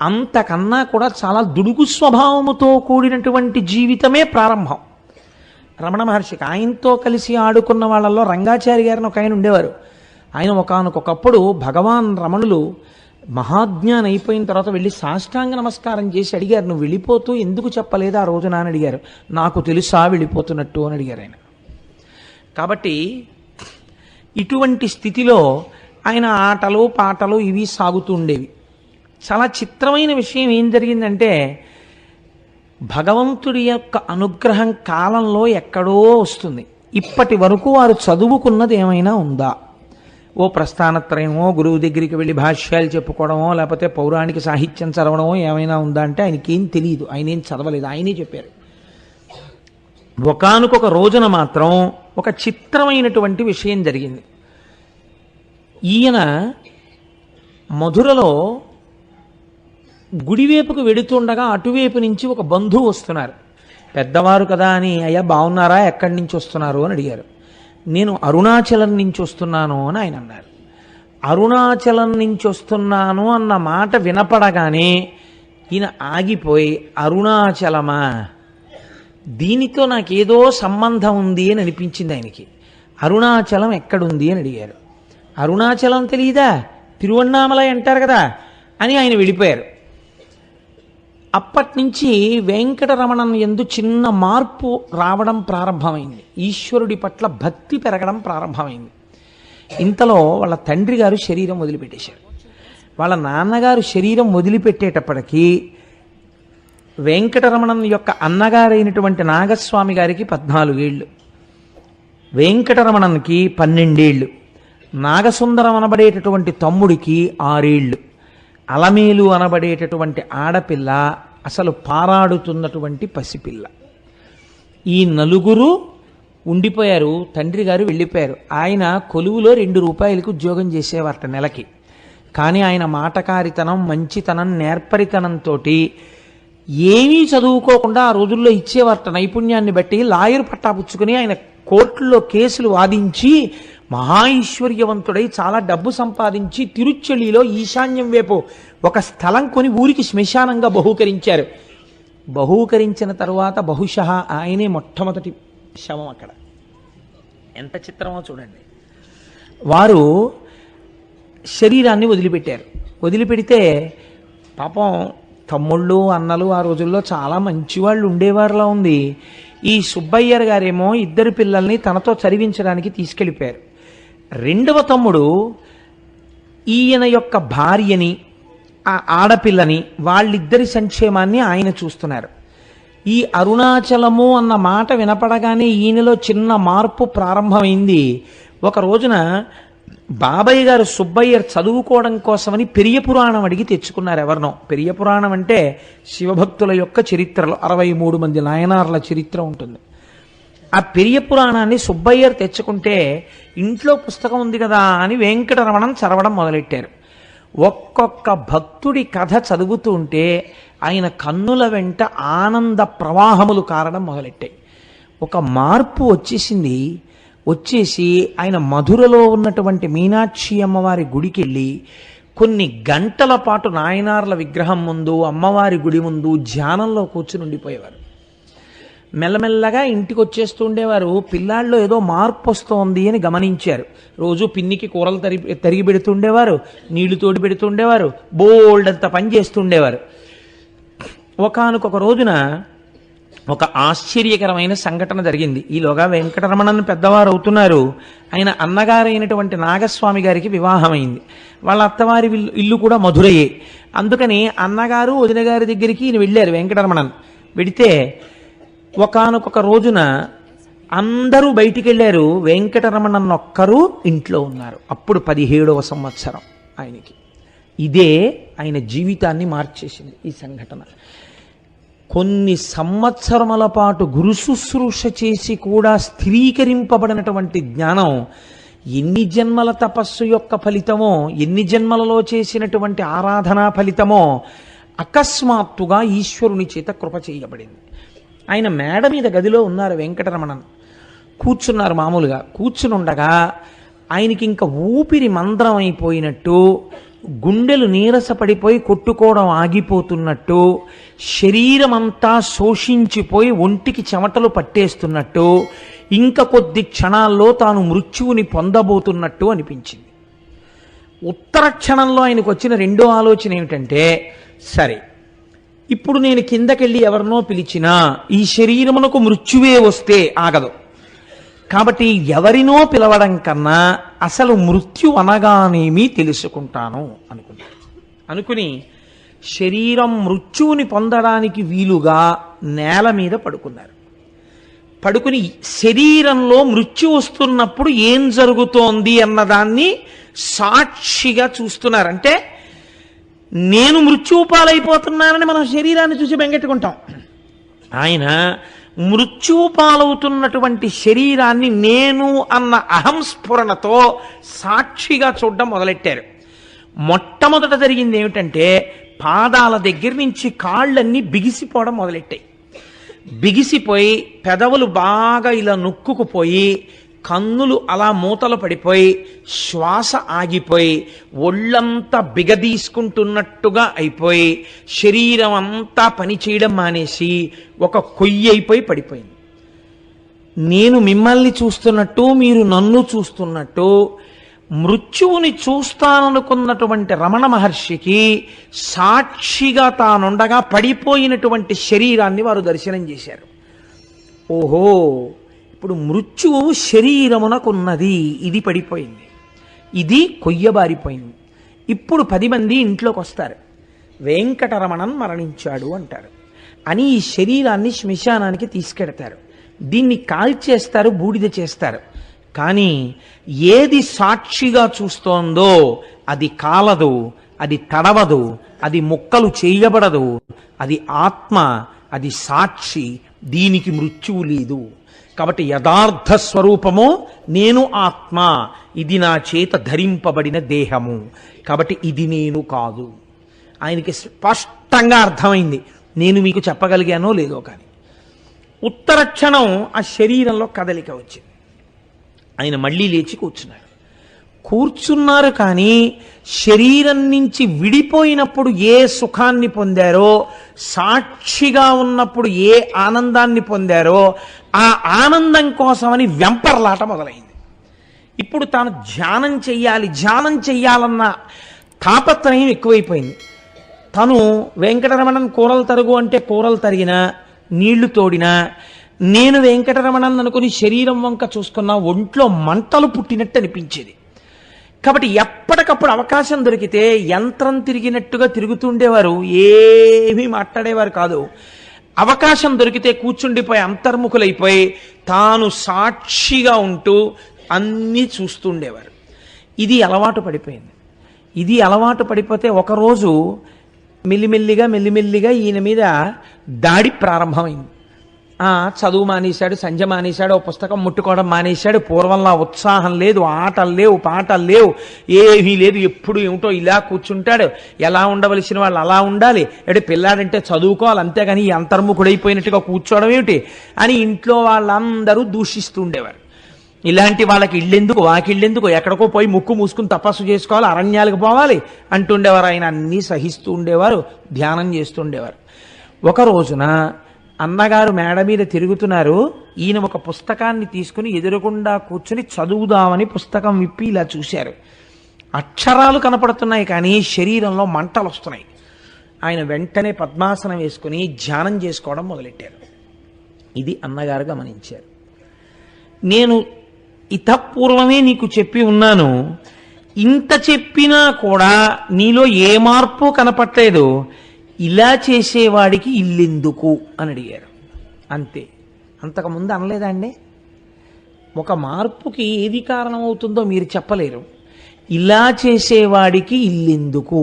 అంతకన్నా కూడా చాలా దుడుగు స్వభావముతో కూడినటువంటి జీవితమే ప్రారంభం. రమణ మహర్షికి ఆయనతో కలిసి ఆడుకున్న వాళ్ళల్లో రంగాచారి గారిని ఒక ఆయన ఉండేవారు. ఆయన ఒకానొకప్పుడు భగవాన్ రమణులు మహాజ్ఞానం అయిపోయిన తర్వాత వెళ్ళి సాష్టాంగ నమస్కారం చేసి అడిగారు, నువ్వు వెళ్ళిపోతూ ఎందుకు చెప్పలేదు ఆ రోజున అని అడిగారు. నాకు తెలుసా వెళ్ళిపోతున్నట్టు అని అడిగారు ఆయన. కాబట్టి ఇటువంటి స్థితిలో ఆయన ఆటలు పాటలు ఇవి సాగుతూ ఉండేవి. చాలా చిత్రమైన విషయం ఏం జరిగిందంటే, భగవంతుడి యొక్క అనుగ్రహం కాలంలో ఎక్కడో వస్తుంది. ఇప్పటి వరకు వారు చదువుకున్నది ఏమైనా ఉందా? ఓ ప్రస్థానత్రయమో, గురువు దగ్గరికి వెళ్ళి భాష్యాలు చెప్పుకోవడమో, లేకపోతే పౌరాణిక సాహిత్యం చదవడమో ఏమైనా ఉందా అంటే ఆయనకేం తెలియదు, ఆయన ఏం చదవలేదు, ఆయనే చెప్పారు. ఒకానొక రోజున మాత్రం ఒక చిత్రమైనటువంటి విషయం జరిగింది. ఈయన మధురలో గుడివైపుకు వెడుతుండగా అటువైపు నుంచి ఒక బంధువు వస్తున్నారు. పెద్దవారు కదా అని, అయ్యా బాగున్నారా, ఎక్కడి నుంచి వస్తున్నారు అని అడిగారు. నేను అరుణాచలం నుంచి వస్తున్నాను అని ఆయన అన్నారు. అరుణాచలం నుంచి వస్తున్నాను అన్న మాట వినపడగానే ఈయన ఆగిపోయి, అరుణాచలమా, దీనితో నాకేదో సంబంధం ఉంది అని అనిపించింది ఆయనకి. అరుణాచలం ఎక్కడుంది అని అడిగారు. అరుణాచలం తెలియదా, తిరువణ్ణామలై అంటారు కదా అని ఆయన వెళ్ళిపోయారు. అప్పటి నుంచి వెంకటరమణన్ యందు చిన్న మార్పు రావడం ప్రారంభమైంది. ఈశ్వరుడి పట్ల భక్తి పెరగడం ప్రారంభమైంది. ఇంతలో వాళ్ళ తండ్రి గారు శరీరం వదిలిపెట్టేశారు. వాళ్ళ నాన్నగారు శరీరం వదిలిపెట్టేటప్పటికీ వెంకటరమణన్ యొక్క అన్నగారైనటువంటి నాగస్వామి గారికి 14 ఏళ్ళు, వెంకటరమణన్కి 12 ఏళ్ళు, నాగసుందరం అనబడేటటువంటి తమ్ముడికి 6 ఏళ్ళు, అలమేలు అనబడేటటువంటి ఆడపిల్ల అసలు పారాడుతున్నటువంటి పసిపిల్ల. ఈ నలుగురు ఉండిపోయారు. తండ్రి గారు వెళ్ళిపోయారు. ఆయన కొలువులో 2 రూపాయలకు ఉద్యోగం చేసేవారట నెలకి. కానీ ఆయన మాటకారితనం, మంచితనం, నేర్పరితనంతో ఏమీ చదువుకోకుండా ఆ రోజుల్లో ఇచ్చేవారట. నైపుణ్యాన్ని బట్టి లాయర్ పట్టా పుచ్చుకుని ఆయన కోర్టుల్లో కేసులు వాదించి మహా ఐశ్వర్యవంతుడై చాలా డబ్బు సంపాదించి తిరుచెలిలో ఈశాన్యం వైపు ఒక స్థలం కొని ఊరికి శ్మశానంగా బహూకరించారు. బహూకరించిన తరువాత బహుశः ఆయనే మొట్టమొదటి శవం అక్కడ. ఎంత చిత్రమో చూడండి. వారు శరీరాన్ని వదిలిపెట్టారు. వదిలిపెడితే పాపం తమ్ముళ్ళు అన్నలు ఆ రోజుల్లో చాలా మంచివాళ్ళు ఉండేవారులా ఉంది. ఈ సుబ్బయ్యర్ గారేమో 2 పిల్లల్ని తనతో చదివించడానికి తీసుకెళ్ళిపోయారు. 2వ తమ్ముడు ఈయన యొక్క భార్యని, ఆ ఆడపిల్లని, వాళ్ళిద్దరి సంక్షేమాన్ని ఆయన చూస్తున్నారు. ఈ అరుణాచలము అన్న మాట వినపడగానే ఈయనలో చిన్న మార్పు ప్రారంభమైంది. ఒక రోజున బాబయ్య గారు సుబ్బయ్యర్ చదువుకోవడం కోసమని పెరియ పురాణం అడిగి తెచ్చుకున్నారు ఎవరినో. పెరియ పురాణం అంటే శివభక్తుల యొక్క చరిత్రలో 63 మంది నాయనార్ల చరిత్ర ఉంటుంది. ఆ పెరియ పురాణాన్ని సుబ్బయ్యర్ తెచ్చుకుంటే ఇంట్లో పుస్తకం ఉంది కదా అని వెంకటరమణం చదవడం మొదలెట్టారు. ఒక్కొక్క భక్తుడి కథ చదువుతూ ఉంటే ఆయన కన్నుల వెంట ఆనంద ప్రవాహములు కారడం మొదలెట్టాయి. ఒక మార్పు వచ్చేసింది. వచ్చేసి ఆయన మధురలో ఉన్నటువంటి మీనాక్షి అమ్మవారి గుడికి వెళ్ళి కొన్ని గంటల పాటు నాయనార్ల విగ్రహం ముందు, అమ్మవారి గుడి ముందు ధ్యానంలో కూర్చుని ఉండిపోయేవారు. మెల్లమెల్లగా ఇంటికి వచ్చేస్తూ ఉండేవారు. పిల్లాళ్ళలో ఏదో మార్పు వస్తోంది అని గమనించారు. రోజు పిన్నికి కూరలు తరిగి పెడుతుండేవారు, నీళ్లు తోడి పెడుతుండేవారు, బోల్డ్ అంత పని చేస్తుండేవారు. ఒకానొక రోజున ఒక ఆశ్చర్యకరమైన సంఘటన జరిగింది. ఈలోగా వెంకటరమణన్ పెద్దవారు అవుతున్నారు. ఆయన అన్నగారైనటువంటి నాగస్వామి గారికి వివాహమైంది. వాళ్ళ అత్తవారి ఇల్లు కూడా మధురయే. అందుకని అన్నగారు వదిన గారి దగ్గరికి ఈయన వెళ్ళారు వెంకటరమణన్. వెడితే ఒకానొక రోజున అందరూ బయటికి వెళ్ళారు, వెంకటరమణన్ ఒక్కరు ఇంట్లో ఉన్నారు. అప్పుడు 17వ సంవత్సరం ఆయనకి. ఇదే ఆయన జీవితాన్ని మార్చేసింది ఈ సంఘటన. కొన్ని సంవత్సరముల పాటు గురు శుశ్రూష చేసి కూడా స్థిరీకరింపబడినటువంటి జ్ఞానం ఎన్ని జన్మల తపస్సు యొక్క ఫలితమో, ఎన్ని జన్మలలో చేసినటువంటి ఆరాధనా ఫలితమో అకస్మాత్తుగా ఈశ్వరుని చేత కృప చేయబడింది. ఆయన మేడ మీద గదిలో ఉన్నారు వెంకటరమణన్. కూర్చున్నారు మామూలుగా. కూర్చునుండగా ఆయనకి ఇంకా ఊపిరి మంద్రం అయిపోయినట్టు, గుండెలు నీరసపడిపోయి కొట్టుకోవడం ఆగిపోతున్నట్టు, శరీరమంతా శోషించిపోయి ఒంటికి చెమటలు పట్టేస్తున్నట్టు, ఇంకా కొద్ది క్షణాల్లో తాను మృత్యువుని పొందబోతున్నట్టు అనిపించింది. ఉత్తర క్షణంలో ఆయనకు వచ్చిన రెండో ఆలోచన ఏమిటంటే, సరే ఇప్పుడు నేను కిందకెళ్ళి ఎవరినో పిలిచినా ఈ శరీరమునకు మృత్యువే వస్తే ఆగదు. కాబట్టి ఎవరినో పిలవడం కన్నా అసలు మృత్యు అనగానేమీ తెలుసుకుంటాను అనుకుని శరీరం మృత్యువుని పొందడానికి వీలుగా నేల మీద పడుకున్నారు. పడుకుని శరీరంలో మృత్యు వస్తున్నప్పుడు ఏం జరుగుతోంది అన్నదాన్ని సాక్షిగా చూస్తున్నారు. అంటే నేను మృత్యువు పాలైపోతున్నానని మనం శరీరాన్ని చూసి బెంగెట్టుకుంటాం. ఆయన మృత్యువు పాలవుతున్నటువంటి శరీరాన్ని నేను అన్న అహంస్ఫురణతో సాక్షిగా చూడడం మొదలెట్టారు. మొట్టమొదట జరిగింది ఏమిటంటే, పాదాల దగ్గర నుంచి కాళ్ళన్నీ బిగిసిపోవడం మొదలెట్టాయి. బిగిసిపోయి పెదవులు బాగా ఇలా నొక్కుకుపోయి కన్నులు అలా మూతలు పడిపోయి శ్వాస ఆగిపోయి ఒళ్ళంతా బిగదీసుకుంటున్నట్టుగా అయిపోయి శరీరం అంతా పనిచేయడం మానేసి ఒక కొయ్యి అయిపోయి పడిపోయింది. నేను మిమ్మల్ని చూస్తున్నట్టు మీరు నన్ను చూస్తున్నట్టు మృత్యువుని చూస్తాననుకున్నటువంటి రమణ మహర్షికి సాక్షిగా తానుండగా పడిపోయినటువంటి శరీరాన్ని వారు దర్శనం చేశారు. ఓహో, ఇప్పుడు మృత్యువు శరీరమునకున్నది, ఇది పడిపోయింది, ఇది కొయ్యబారిపోయింది. ఇప్పుడు 10 మంది ఇంట్లోకి వస్తారు, వెంకటరమణన్ మరణించాడు అంటారు అని ఈ శరీరాన్ని శ్మశానానికి తీసుకెడతారు. దీన్ని కాల్చేస్తారు, బూడిద చేస్తారు. కానీ ఏది సాక్షిగా చూస్తోందో అది కాలదు, అది తడవదు, అది ముక్కలు చేయబడదు, అది ఆత్మ, అది సాక్షి. దీనికి మృత్యువు లేదు. కాబట్టి యథార్థ స్వరూపము నేను ఆత్మ, ఇది నా చేత ధరింపబడిన దేహము, కాబట్టి ఇది నేను కాదు. ఆయనకి స్పష్టంగా అర్థమైంది. నేను మీకు చెప్పగలిగానో లేదో కానీ ఉత్తర క్షణం ఆ శరీరంలో కదలిక వచ్చింది. ఆయన మళ్ళీ లేచి కూర్చున్నారు. కానీ శరీరం నుంచి విడిపోయినప్పుడు ఏ సుఖాన్ని పొందారో, సాక్షిగా ఉన్నప్పుడు ఏ ఆనందాన్ని పొందారో, ఆ ఆనందం కోసమని వెంపర్లాట మొదలైంది. ఇప్పుడు తాను ధ్యానం చెయ్యాలన్న తాపత్రయం ఎక్కువైపోయింది. తను వెంకటరమణన్ కూరలు తరుగు అంటే కూరలు తరిగినా, నీళ్లు తోడినా, నేను వెంకటరమణన్ అనుకుని శరీరం వంక చూసుకున్నా ఒంట్లో మంటలు పుట్టినట్టు అనిపించేది. కాబట్టి ఎప్పటికప్పుడు అవకాశం దొరికితే యంత్రం తిరిగినట్టుగా తిరుగుతుండేవారు, ఏమీ మాట్లాడేవారు కాదు. అవకాశం దొరికితే కూర్చుండిపోయి అంతర్ముఖులైపోయి తాను సాక్షిగా ఉంటూ అన్నీ చూస్తుండేవారు. ఇది అలవాటు పడిపోయింది. ఇది అలవాటు పడిపోతే ఒకరోజు మెల్లిమెల్లిగా ఈయన మీద దాడి ప్రారంభమైంది. చదువు మానేశాడు, సంధ్య మానేశాడు, ఓ పుస్తకం ముట్టుకోవడం మానేశాడు. పూర్వంలా ఉత్సాహం లేదు, ఆటలు లేవు, పాటలు లేవు, ఏమీ లేదు. ఎప్పుడు ఏమిటో ఇలా కూర్చుంటాడు. ఎలా ఉండవలసిన వాళ్ళు అలా ఉండాలి, అంటే పిల్లాడంటే చదువుకోవాలి, అంతేగాని ఈ అంతర్ముఖుడైపోయినట్టుగా కూర్చోవడం ఏమిటి అని ఇంట్లో వాళ్ళందరూ దూషిస్తూ ఉండేవారు. ఇలాంటి వాళ్ళకి ఇళ్ళెందుకు, వాకిళ్ళెందుకు, ఎక్కడికో పోయి ముక్కు మూసుకుని తపస్సు చేసుకోవాలి, అరణ్యాలకు పోవాలి అంటుండేవారు. ఆయన అన్నీ సహిస్తూ ఉండేవారు, ధ్యానం చేస్తుండేవారు. ఒక రోజున అన్నగారు మేడ మీద తిరుగుతున్నారు. ఈయన ఒక పుస్తకాన్ని తీసుకుని ఎదురుగుండా కూర్చుని చదువుదామని పుస్తకం విప్పి ఇలా చూశారు. అక్షరాలు కనపడుతున్నాయి కానీ శరీరంలో మంటలు వస్తున్నాయి. ఆయన వెంటనే పద్మాసనం వేసుకుని ధ్యానం చేసుకోవడం మొదలెట్టారు. ఇది అన్నగారు గమనించారు. నేను ఇతపూర్వమే నీకు చెప్పి ఉన్నాను, ఇంత చెప్పినా కూడా నీలో ఏ మార్పు కనపట్లేదు, ఇలా చేసేవాడికి ఇల్లెందుకు అని అడిగారు. అంతే, అంతకుముందు అనలేదా అండి? ఒక మార్పుకి ఏది కారణమవుతుందో మీరు చెప్పలేరు. ఇలా చేసేవాడికి ఇల్లెందుకు,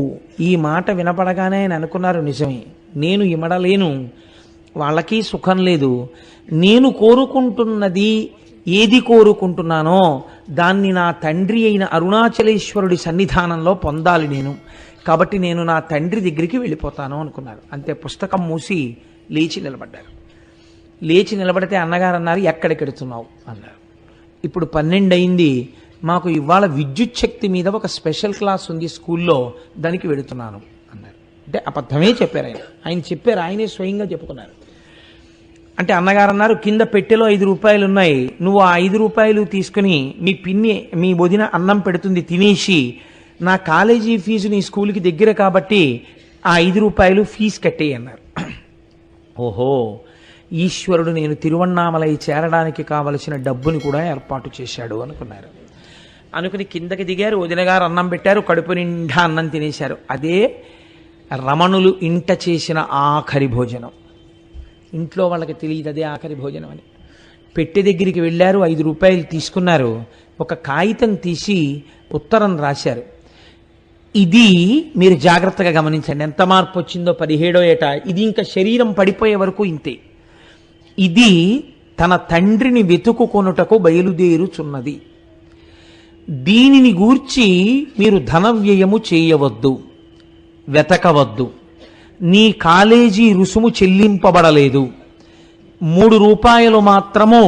ఈ మాట వినపడగానే ఆయన అనుకున్నారు, నిజమే, నేను ఇమడలేను, వాళ్ళకి సుఖం లేదు, నేను కోరుకుంటున్నది ఏది కోరుకుంటున్నానో దాన్ని నా తండ్రి అయిన అరుణాచలేశ్వరుడి సన్నిధానంలో పొందాలి నేను, కాబట్టి నేను నా తండ్రి దగ్గరికి వెళ్ళిపోతాను అనుకున్నారు. అంతే, పుస్తకం మూసి లేచి నిలబడ్డారు. లేచి నిలబడితే అన్నగారు అన్నారు, ఎక్కడికి వెడుతున్నావు అన్నారు. ఇప్పుడు 12 అయింది, మాకు ఇవాళ విద్యుత్ శక్తి మీద ఒక స్పెషల్ క్లాస్ ఉంది స్కూల్లో, దానికి వెడుతున్నాను అన్నారు. అంటే అబద్ధమే చెప్పారు ఆయన చెప్పారు, ఆయనే స్వయంగా చెప్పుకున్నారు. అంటే అన్నగారు అన్నారు, కింద పెట్టెలో 5 రూపాయలు ఉన్నాయి, నువ్వు ఆ 5 రూపాయలు తీసుకుని మీ పిన్ని, మీ వదిన అన్నం పెడుతుంది, తినేసి నా కాలేజీ ఫీజు నీ స్కూల్కి దగ్గర కాబట్టి ఆ 5 రూపాయలు ఫీజు కట్టేయి అన్నారు. ఓహో, ఈశ్వరుడు నేను తిరువన్నామలై చేరడానికి కావలసిన డబ్బుని కూడా ఏర్పాటు చేశాడు అనుకున్నారు. అనుకుని కిందకి దిగారు, వదిన గారు అన్నం పెట్టారు, కడుపు నిండా అన్నం తినేశారు. అదే రమణులు ఇంట చేసిన ఆఖరి భోజనం. ఇంట్లో వాళ్ళకి తెలియదు అదే ఆఖరి భోజనం అని. పెట్టె దగ్గరికి వెళ్ళారు, 5 రూపాయలు తీసుకున్నారు, ఒక కాగితం తీసి ఉత్తరం రాశారు. ఇది మీరు జాగ్రత్తగా గమనించండి, ఎంత మార్పు వచ్చిందో 17వ ఏట. ఇది ఇంకా శరీరం పడిపోయే వరకు ఇంతే. ఇది తన తండ్రిని వెతుకుకొనుటకు బయలుదేరుచున్నది. దీనిని గూర్చి మీరు ధన వ్యయము చేయవద్దు, వెతకవద్దు, నీ కాలేజీ రుసుము చెల్లింపబడలేదు, రూపాయలు మాత్రము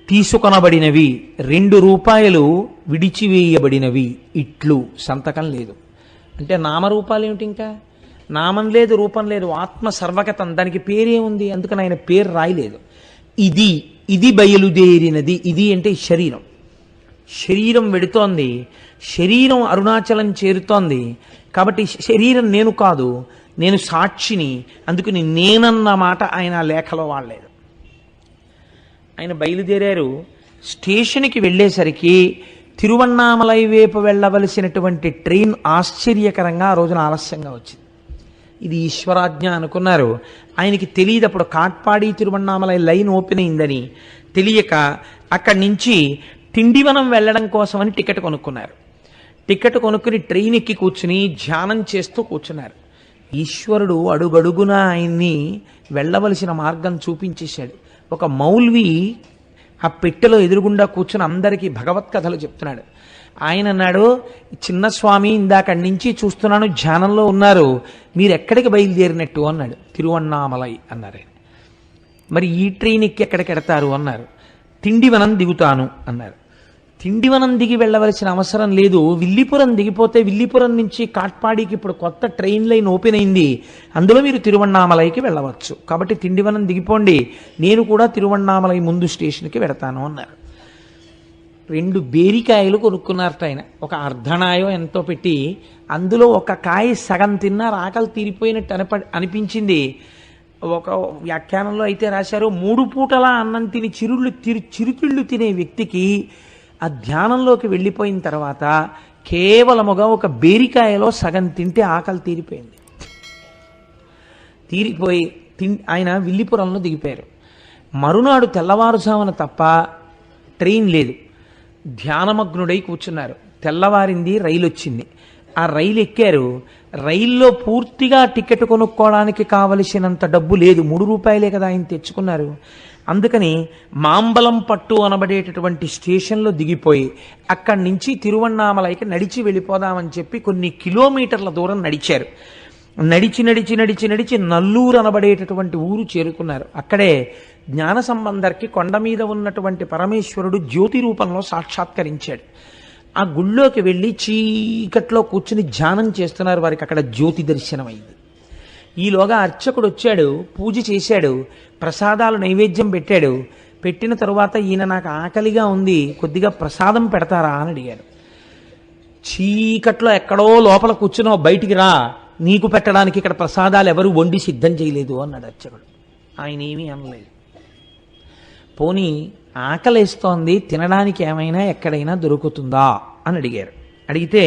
తీసుకొనబడినవి, 2 రూపాయలు విడిచివేయబడినవి, ఇట్లు సంతకం లేదు. అంటే నామరూపాలు ఏమిటి? ఇంకా నామం లేదు, రూపం లేదు, ఆత్మ సర్వగతం, దానికి పేరే ఉంది, అందుకని ఆయన పేరు రాయలేదు. ఇది బయలుదేరినది. ఇది అంటే శరీరం. శరీరం వెడుతోంది, శరీరం అరుణాచలం చేరుతోంది. కాబట్టి శరీరం నేను కాదు, నేను సాక్షిని. అందుకని నేనన్న మాట ఆయన లేఖలో వాడలేదు. ఆయన బయలుదేరారు. స్టేషన్కి వెళ్ళేసరికి తిరువన్నామలై వైపు వెళ్ళవలసినటువంటి ట్రైన్ ఆశ్చర్యకరంగా ఆ రోజున ఆలస్యంగా వచ్చింది. ఇది ఈశ్వరాజ్ఞ అనుకున్నారు. ఆయనకి తెలియదు అప్పుడు కాట్పాడి తిరువన్నామలై లైన్ ఓపెన్ అయిందని. తెలియక అక్కడి నుంచి తిండివనం వెళ్ళడం కోసమని టికెట్ కొనుక్కున్నారు. టికెట్ కొనుక్కుని ట్రైన్ ఎక్కి కూర్చుని ధ్యానం చేస్తూ కూర్చున్నారు. ఈశ్వరుడు అడుగడుగున ఆయన్ని వెళ్ళవలసిన మార్గం చూపించేశాడు. ఒక మౌల్వి ఆ పెట్టెలో ఎదురుగుండా కూర్చుని అందరికీ భగవత్కథలు చెప్తున్నాడు. ఆయన అన్నాడు, చిన్న స్వామి ఇందాకడి నుంచి చూస్తున్నాను ధ్యానంలో ఉన్నారు, మీరు ఎక్కడికి బయలుదేరినట్టు అన్నాడు. తిరువన్నామలై అన్నారు. మరి ఈ ట్రైన్ ఎక్కి ఎక్కడికి ఎడతారు అన్నారు. తిండివనం దిగుతాను అన్నారు. తిండివనం దిగి వెళ్ళవలసిన అవసరం లేదు, విల్లిపురం దిగిపోతే విల్లిపురం నుంచి కాట్పాడికి ఇప్పుడు కొత్త ట్రైన్ లైన్ ఓపెన్ అయింది, అందులో మీరు తిరువన్నామలైకి వెళ్ళవచ్చు. కాబట్టి తిండివనం దిగిపోండి, నేను కూడా తిరువన్నామలై ముందు స్టేషన్కి వెడతాను అన్నారు. 2 బేరికాయలు కొనుక్కున్నారట ఆయన. ఒక అర్ధనాయో ఎంతో పెట్టి అందులో ఒక కాయ సగం తిన్నారు, ఆకలి తీరిపోయినట్టు అనిపించింది. ఒక వ్యాఖ్యానంలో అయితే రాశారు, 3 పూటలా అన్నం తిని చిరుతిళ్ళు తినే వ్యక్తికి ఆ ధ్యానంలోకి వెళ్ళిపోయిన తర్వాత కేవలముగా ఒక బేరికాయలో సగం తింటే ఆకలి తీరిపోయింది. తీరిపోయి ఆయన విల్లిపురంలో దిగిపోయారు. మరునాడు తెల్లవారుజామున తప్ప ట్రైన్ లేదు. ధ్యానమగ్నుడై కూర్చున్నారు. తెల్లవారింది, రైలు వచ్చింది. ఆ రైలు ఎక్కారు. రైల్లో పూర్తిగా టికెట్ కొనుక్కోవడానికి కావలసినంత డబ్బు లేదు, 3 రూపాయలే కదా ఆయన తెచ్చుకున్నారు. అందుకని మాంబలం పట్టు అనబడేటటువంటి స్టేషన్లో దిగిపోయి అక్కడి నుంచి తిరువన్నామలైకి నడిచి వెళ్ళిపోదామని చెప్పి కొన్ని కిలోమీటర్ల దూరం నడిచారు. నడిచి నడిచి నడిచి నడిచి నల్లూరు అనబడేటటువంటి ఊరు చేరుకున్నారు. అక్కడే జ్ఞాన సంబంధర్కి కొండ మీద ఉన్నటువంటి పరమేశ్వరుడు జ్యోతి రూపంలో సాక్షాత్కరించాడు. ఆ గుళ్ళోకి వెళ్ళి చీకట్లో కూర్చుని ధ్యానం చేస్తున్నారు. వారికి అక్కడ జ్యోతి దర్శనమైంది. ఈలోగా అర్చకుడు వచ్చాడు, పూజ చేశాడు, ప్రసాదాలు నైవేద్యం పెట్టాడు. పెట్టిన తరువాత ఈయన నాకు ఆకలిగా ఉంది, కొద్దిగా ప్రసాదం పెడతారా అని అడిగాడు. చీకట్లో ఎక్కడో లోపల కూర్చున్నావు, బయటికి రా, నీకు పెట్టడానికి ఇక్కడ ప్రసాదాలు ఎవరు వండి సిద్ధం చేయలేదు అన్నాడు అర్చకుడు. ఆయన ఏమీ అనలేదు. పోనీ ఆకలేస్తోంది, తినడానికి ఏమైనా ఎక్కడైనా దొరుకుతుందా అని అడిగారు. అడిగితే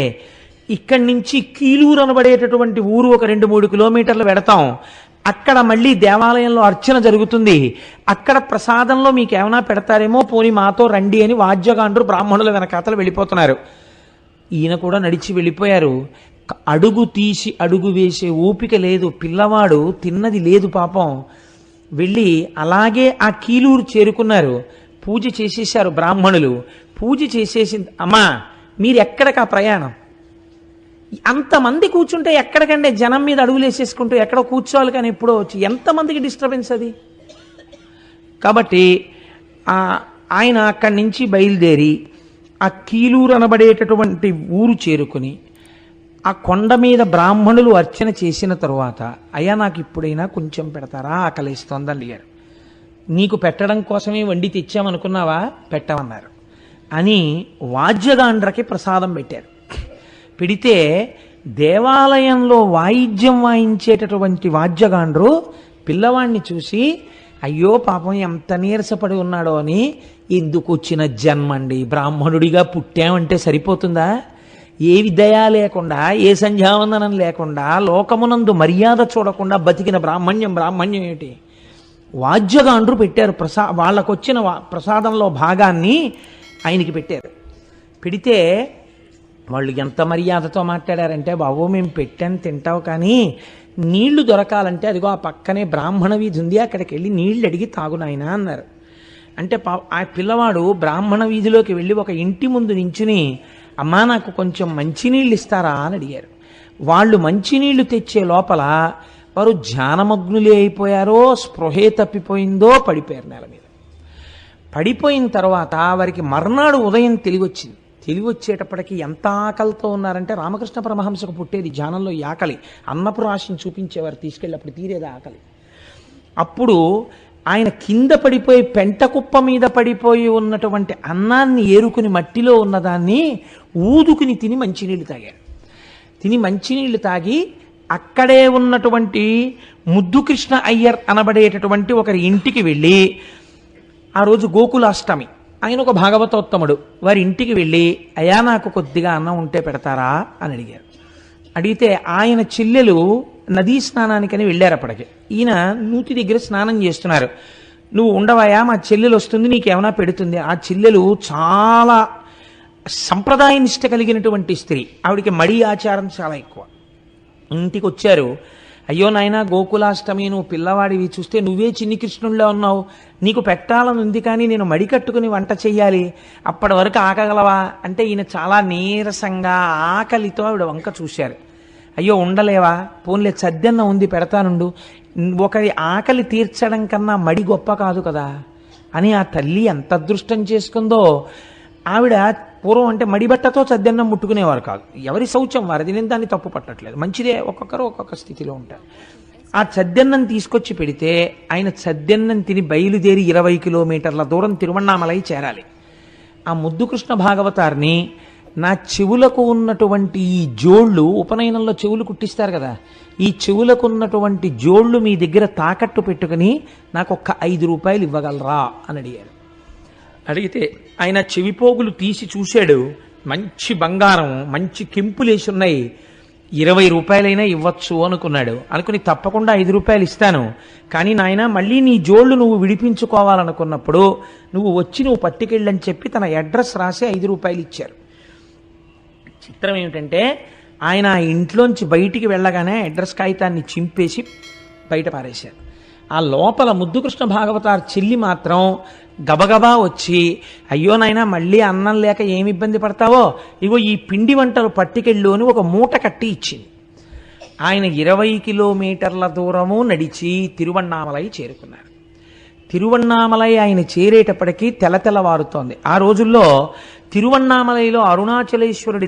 ఇక్కడి నుంచి కీలూరు అనబడేటటువంటి ఊరు ఒక 2-3 కిలోమీటర్లు వెడతాం, అక్కడ మళ్ళీ దేవాలయంలో అర్చన జరుగుతుంది, అక్కడ ప్రసాదంలో మీకు ఏమైనా పెడతారేమో, పోనీ మాతో రండి అని వాద్యగాండ్రు బ్రాహ్మణుల వెనకాతలు వెళ్ళిపోతున్నారు. ఈయన కూడా నడిచి వెళ్ళిపోయారు. అడుగు తీసి అడుగు వేసే ఓపిక లేదు, పిల్లవాడు తిన్నది లేదు పాపం. వెళ్ళి అలాగే ఆ కీలూరు చేరుకున్నారు. పూజ చేసేశారు బ్రాహ్మణులు. పూజ చేసేసి, అమ్మా మీరు ఎక్కడికి ఆ ప్రయాణం, అంతమంది కూర్చుంటే ఎక్కడికంటే జనం మీద అడుగులు వేసేసుకుంటూ ఎక్కడ కూర్చోవాలి, కానీ ఎప్పుడో వచ్చి ఎంతమందికి డిస్టర్బెన్స్ అది. కాబట్టి ఆయన అక్కడి నుంచి బయలుదేరి ఆ కీలూరు అనబడేటటువంటి ఊరు చేరుకుని ఆ కొండ మీద బ్రాహ్మణులు అర్చన చేసిన తరువాత, అయ్యా నాకు ఇప్పుడైనా కొంచెం పెడతారా, ఆకలిస్తోందని అడిగారు. నీకు పెట్టడం కోసమే వండి తెచ్చామనుకున్నావా, పెట్టమన్నారు అని వాద్యగాండ్రకి ప్రసాదం పెట్టారు. పెడితే దేవాలయంలో వాయిద్యం వాయించేటటువంటి వాద్యగాండ్రు పిల్లవాడిని చూసి, అయ్యో పాపం ఎంత నీరసపడి ఉన్నాడో అని, ఎందుకు వచ్చిన జన్మండి, బ్రాహ్మణుడిగా పుట్టామంటే సరిపోతుందా, ఏ విదయ లేకుండా, ఏ సంధ్యావందనం లేకుండా, లోకమునందు మర్యాద చూడకుండా బతికిన బ్రాహ్మణ్యం ఏమిటి. వాద్యగాండ్రు పెట్టారు. వాళ్ళకొచ్చిన ప్రసాదంలో భాగాన్ని ఆయనకి పెట్టారు. పెడితే వాళ్ళు ఎంత మర్యాదతో మాట్లాడారంటే, బాబు మేము పెట్టాను తింటావు, కానీ నీళ్లు దొరకాలంటే అదిగో ఆ పక్కనే బ్రాహ్మణ వీధి ఉంది, అక్కడికి వెళ్ళి నీళ్లు అడిగి తాగునాయన అన్నారు. అంటే ఆ పిల్లవాడు బ్రాహ్మణ వీధిలోకి వెళ్ళి ఒక ఇంటి ముందు నించుని, అమ్మా నాకు కొంచెం మంచినీళ్ళు ఇస్తారా అని అడిగారు. వాళ్ళు మంచినీళ్లు తెచ్చే లోపల వారు ధ్యానమగ్నులే అయిపోయారో, స్పృహే తప్పిపోయిందో, పడిపోయారు నేల మీద. పడిపోయిన తర్వాత వారికి మర్నాడు ఉదయం తెలివొచ్చింది. తెలివొచ్చేటప్పటికి ఎంత ఆకలితో ఉన్నారంటే, రామకృష్ణ పరమహంసకు పుట్టేది ధ్యానంలో ఈ ఆకలి. అన్నపు రాశిని చూపించేవారు తీసుకెళ్ళి, అప్పుడు తీరేది ఆకలి. అప్పుడు ఆయన కింద పడిపోయి పెంట కుప్ప మీద పడిపోయి ఉన్నటువంటి అన్నాన్ని ఏరుకుని మట్టిలో ఉన్నదాన్ని ఊదుకుని తిని మంచినీళ్ళు తాగారు. తిని మంచినీళ్ళు తాగి అక్కడే ఉన్నటువంటి ముద్దుకృష్ణ అయ్యర్ అనబడేటటువంటి ఒకరి ఇంటికి వెళ్ళి, ఆ రోజు గోకులాష్టమి, ఆయన ఒక భాగవతోత్తముడు, వారి ఇంటికి వెళ్ళి, అయ్యా నాకు కొద్దిగా అన్నం ఉంటే పెడతారా అని అడిగారు. అడిగితే ఆయన చెల్లెలు నదీ స్నానానికని వెళ్ళారు. అప్పటికి ఈయన నూతి దగ్గర స్నానం చేస్తున్నారు. నువ్వు ఉండవయా, మా చెల్లెలు వస్తుంది, నీకేమైనా పెడుతుంది. ఆ చెల్లెలు చాలా సంప్రదాయ నిష్ట కలిగినటువంటి స్త్రీ, ఆవిడికి మడి ఆచారం చాలా ఎక్కువ. ఇంటికి వచ్చారు. అయ్యో నాయనా, గోకులాష్టమి, నువ్వు పిల్లవాడివి, చూస్తే నువ్వే చిన్ని కృష్ణుల్లో ఉన్నావు, నీకు పెట్టాలని ఉంది, కానీ నేను మడి కట్టుకుని వంట చెయ్యాలి, అప్పటి వరకు ఆకగలవా అంటే ఈయన చాలా నీరసంగా ఆకలితో ఆవిడ వంక చూశారు. అయ్యో ఉండలేవా, పోన్లే సద్దెన్న ఉంది పెడతానుండు, ఒకరి ఆకలి తీర్చడం కన్నా మడి గొప్ప కాదు కదా అని ఆ తల్లి ఎంత అదృష్టం చేసుకుందో. ఆవిడ పూర్వం అంటే మడిబట్టతో సద్దెన్నం ముట్టుకునేవారు కాదు, ఎవరి శౌచం వారిది, నేను దాన్ని తప్పు పట్టట్లేదు, మంచిదే, ఒక్కొక్కరు ఒక్కొక్క స్థితిలో ఉంటారు. ఆ సద్దెన్నం తీసుకొచ్చి పెడితే ఆయన సద్దెన్నం తిని బయలుదేరి 20 కిలోమీటర్ల దూరం తిరువణ్ణామలై చేరాలి. ఆ ముద్దుకృష్ణ భాగవతారిని, నా చెవులకు ఉన్నటువంటి ఈ జోళ్ళు, ఉపనయనంలో చెవులు కుట్టిస్తారు కదా, ఈ చెవులకు ఉన్నటువంటి జోళ్ళు మీ దగ్గర తాకట్టు పెట్టుకుని నాకు ఒక్క 5 రూపాయలు ఇవ్వగలరా అని అడిగారు. అడిగితే ఆయన చెవిపోగులు తీసి చూశాడు, మంచి బంగారం, మంచి కెంపులేసి ఉన్నాయి, 20 రూపాయలైనా ఇవ్వచ్చు అనుకున్నాడు. అనుకుని తప్పకుండా 5 రూపాయలు ఇస్తాను, కానీ నాయన మళ్ళీ నీ జోళ్ళు నువ్వు విడిపించుకోవాలనుకున్నప్పుడు నువ్వు వచ్చి నువ్వు పట్టుకెళ్ళని చెప్పి తన అడ్రస్ రాసి 5 రూపాయలు ఇచ్చారు. చిత్రం ఏమిటంటే, ఆయన ఆ ఇంట్లోంచి బయటికి వెళ్ళగానే అడ్రస్ కాగితాన్ని చింపేసి బయట పారేశారు. ఆ లోపల ముద్దుకృష్ణ భాగవతార్ చెల్లి మాత్రం గబగబా వచ్చి, అయ్యో నాయనా, మళ్ళీ అన్నం లేక ఏమి ఇబ్బంది పడతావో, ఇగో ఈ పిండి వంటలు పట్టుకెళ్ళు అని ఒక మూట కట్టి ఇచ్చింది. ఆయన 20 కిలోమీటర్ల దూరము నడిచి తిరువణ్ణామలై చేరుకున్నారు. తిరువణ్ణామలై ఆయన చేరేటప్పటికీ తెల్లవారుతోంది. ఆ రోజుల్లో తిరువణ్ణామలైలో అరుణాచలేశ్వరుడి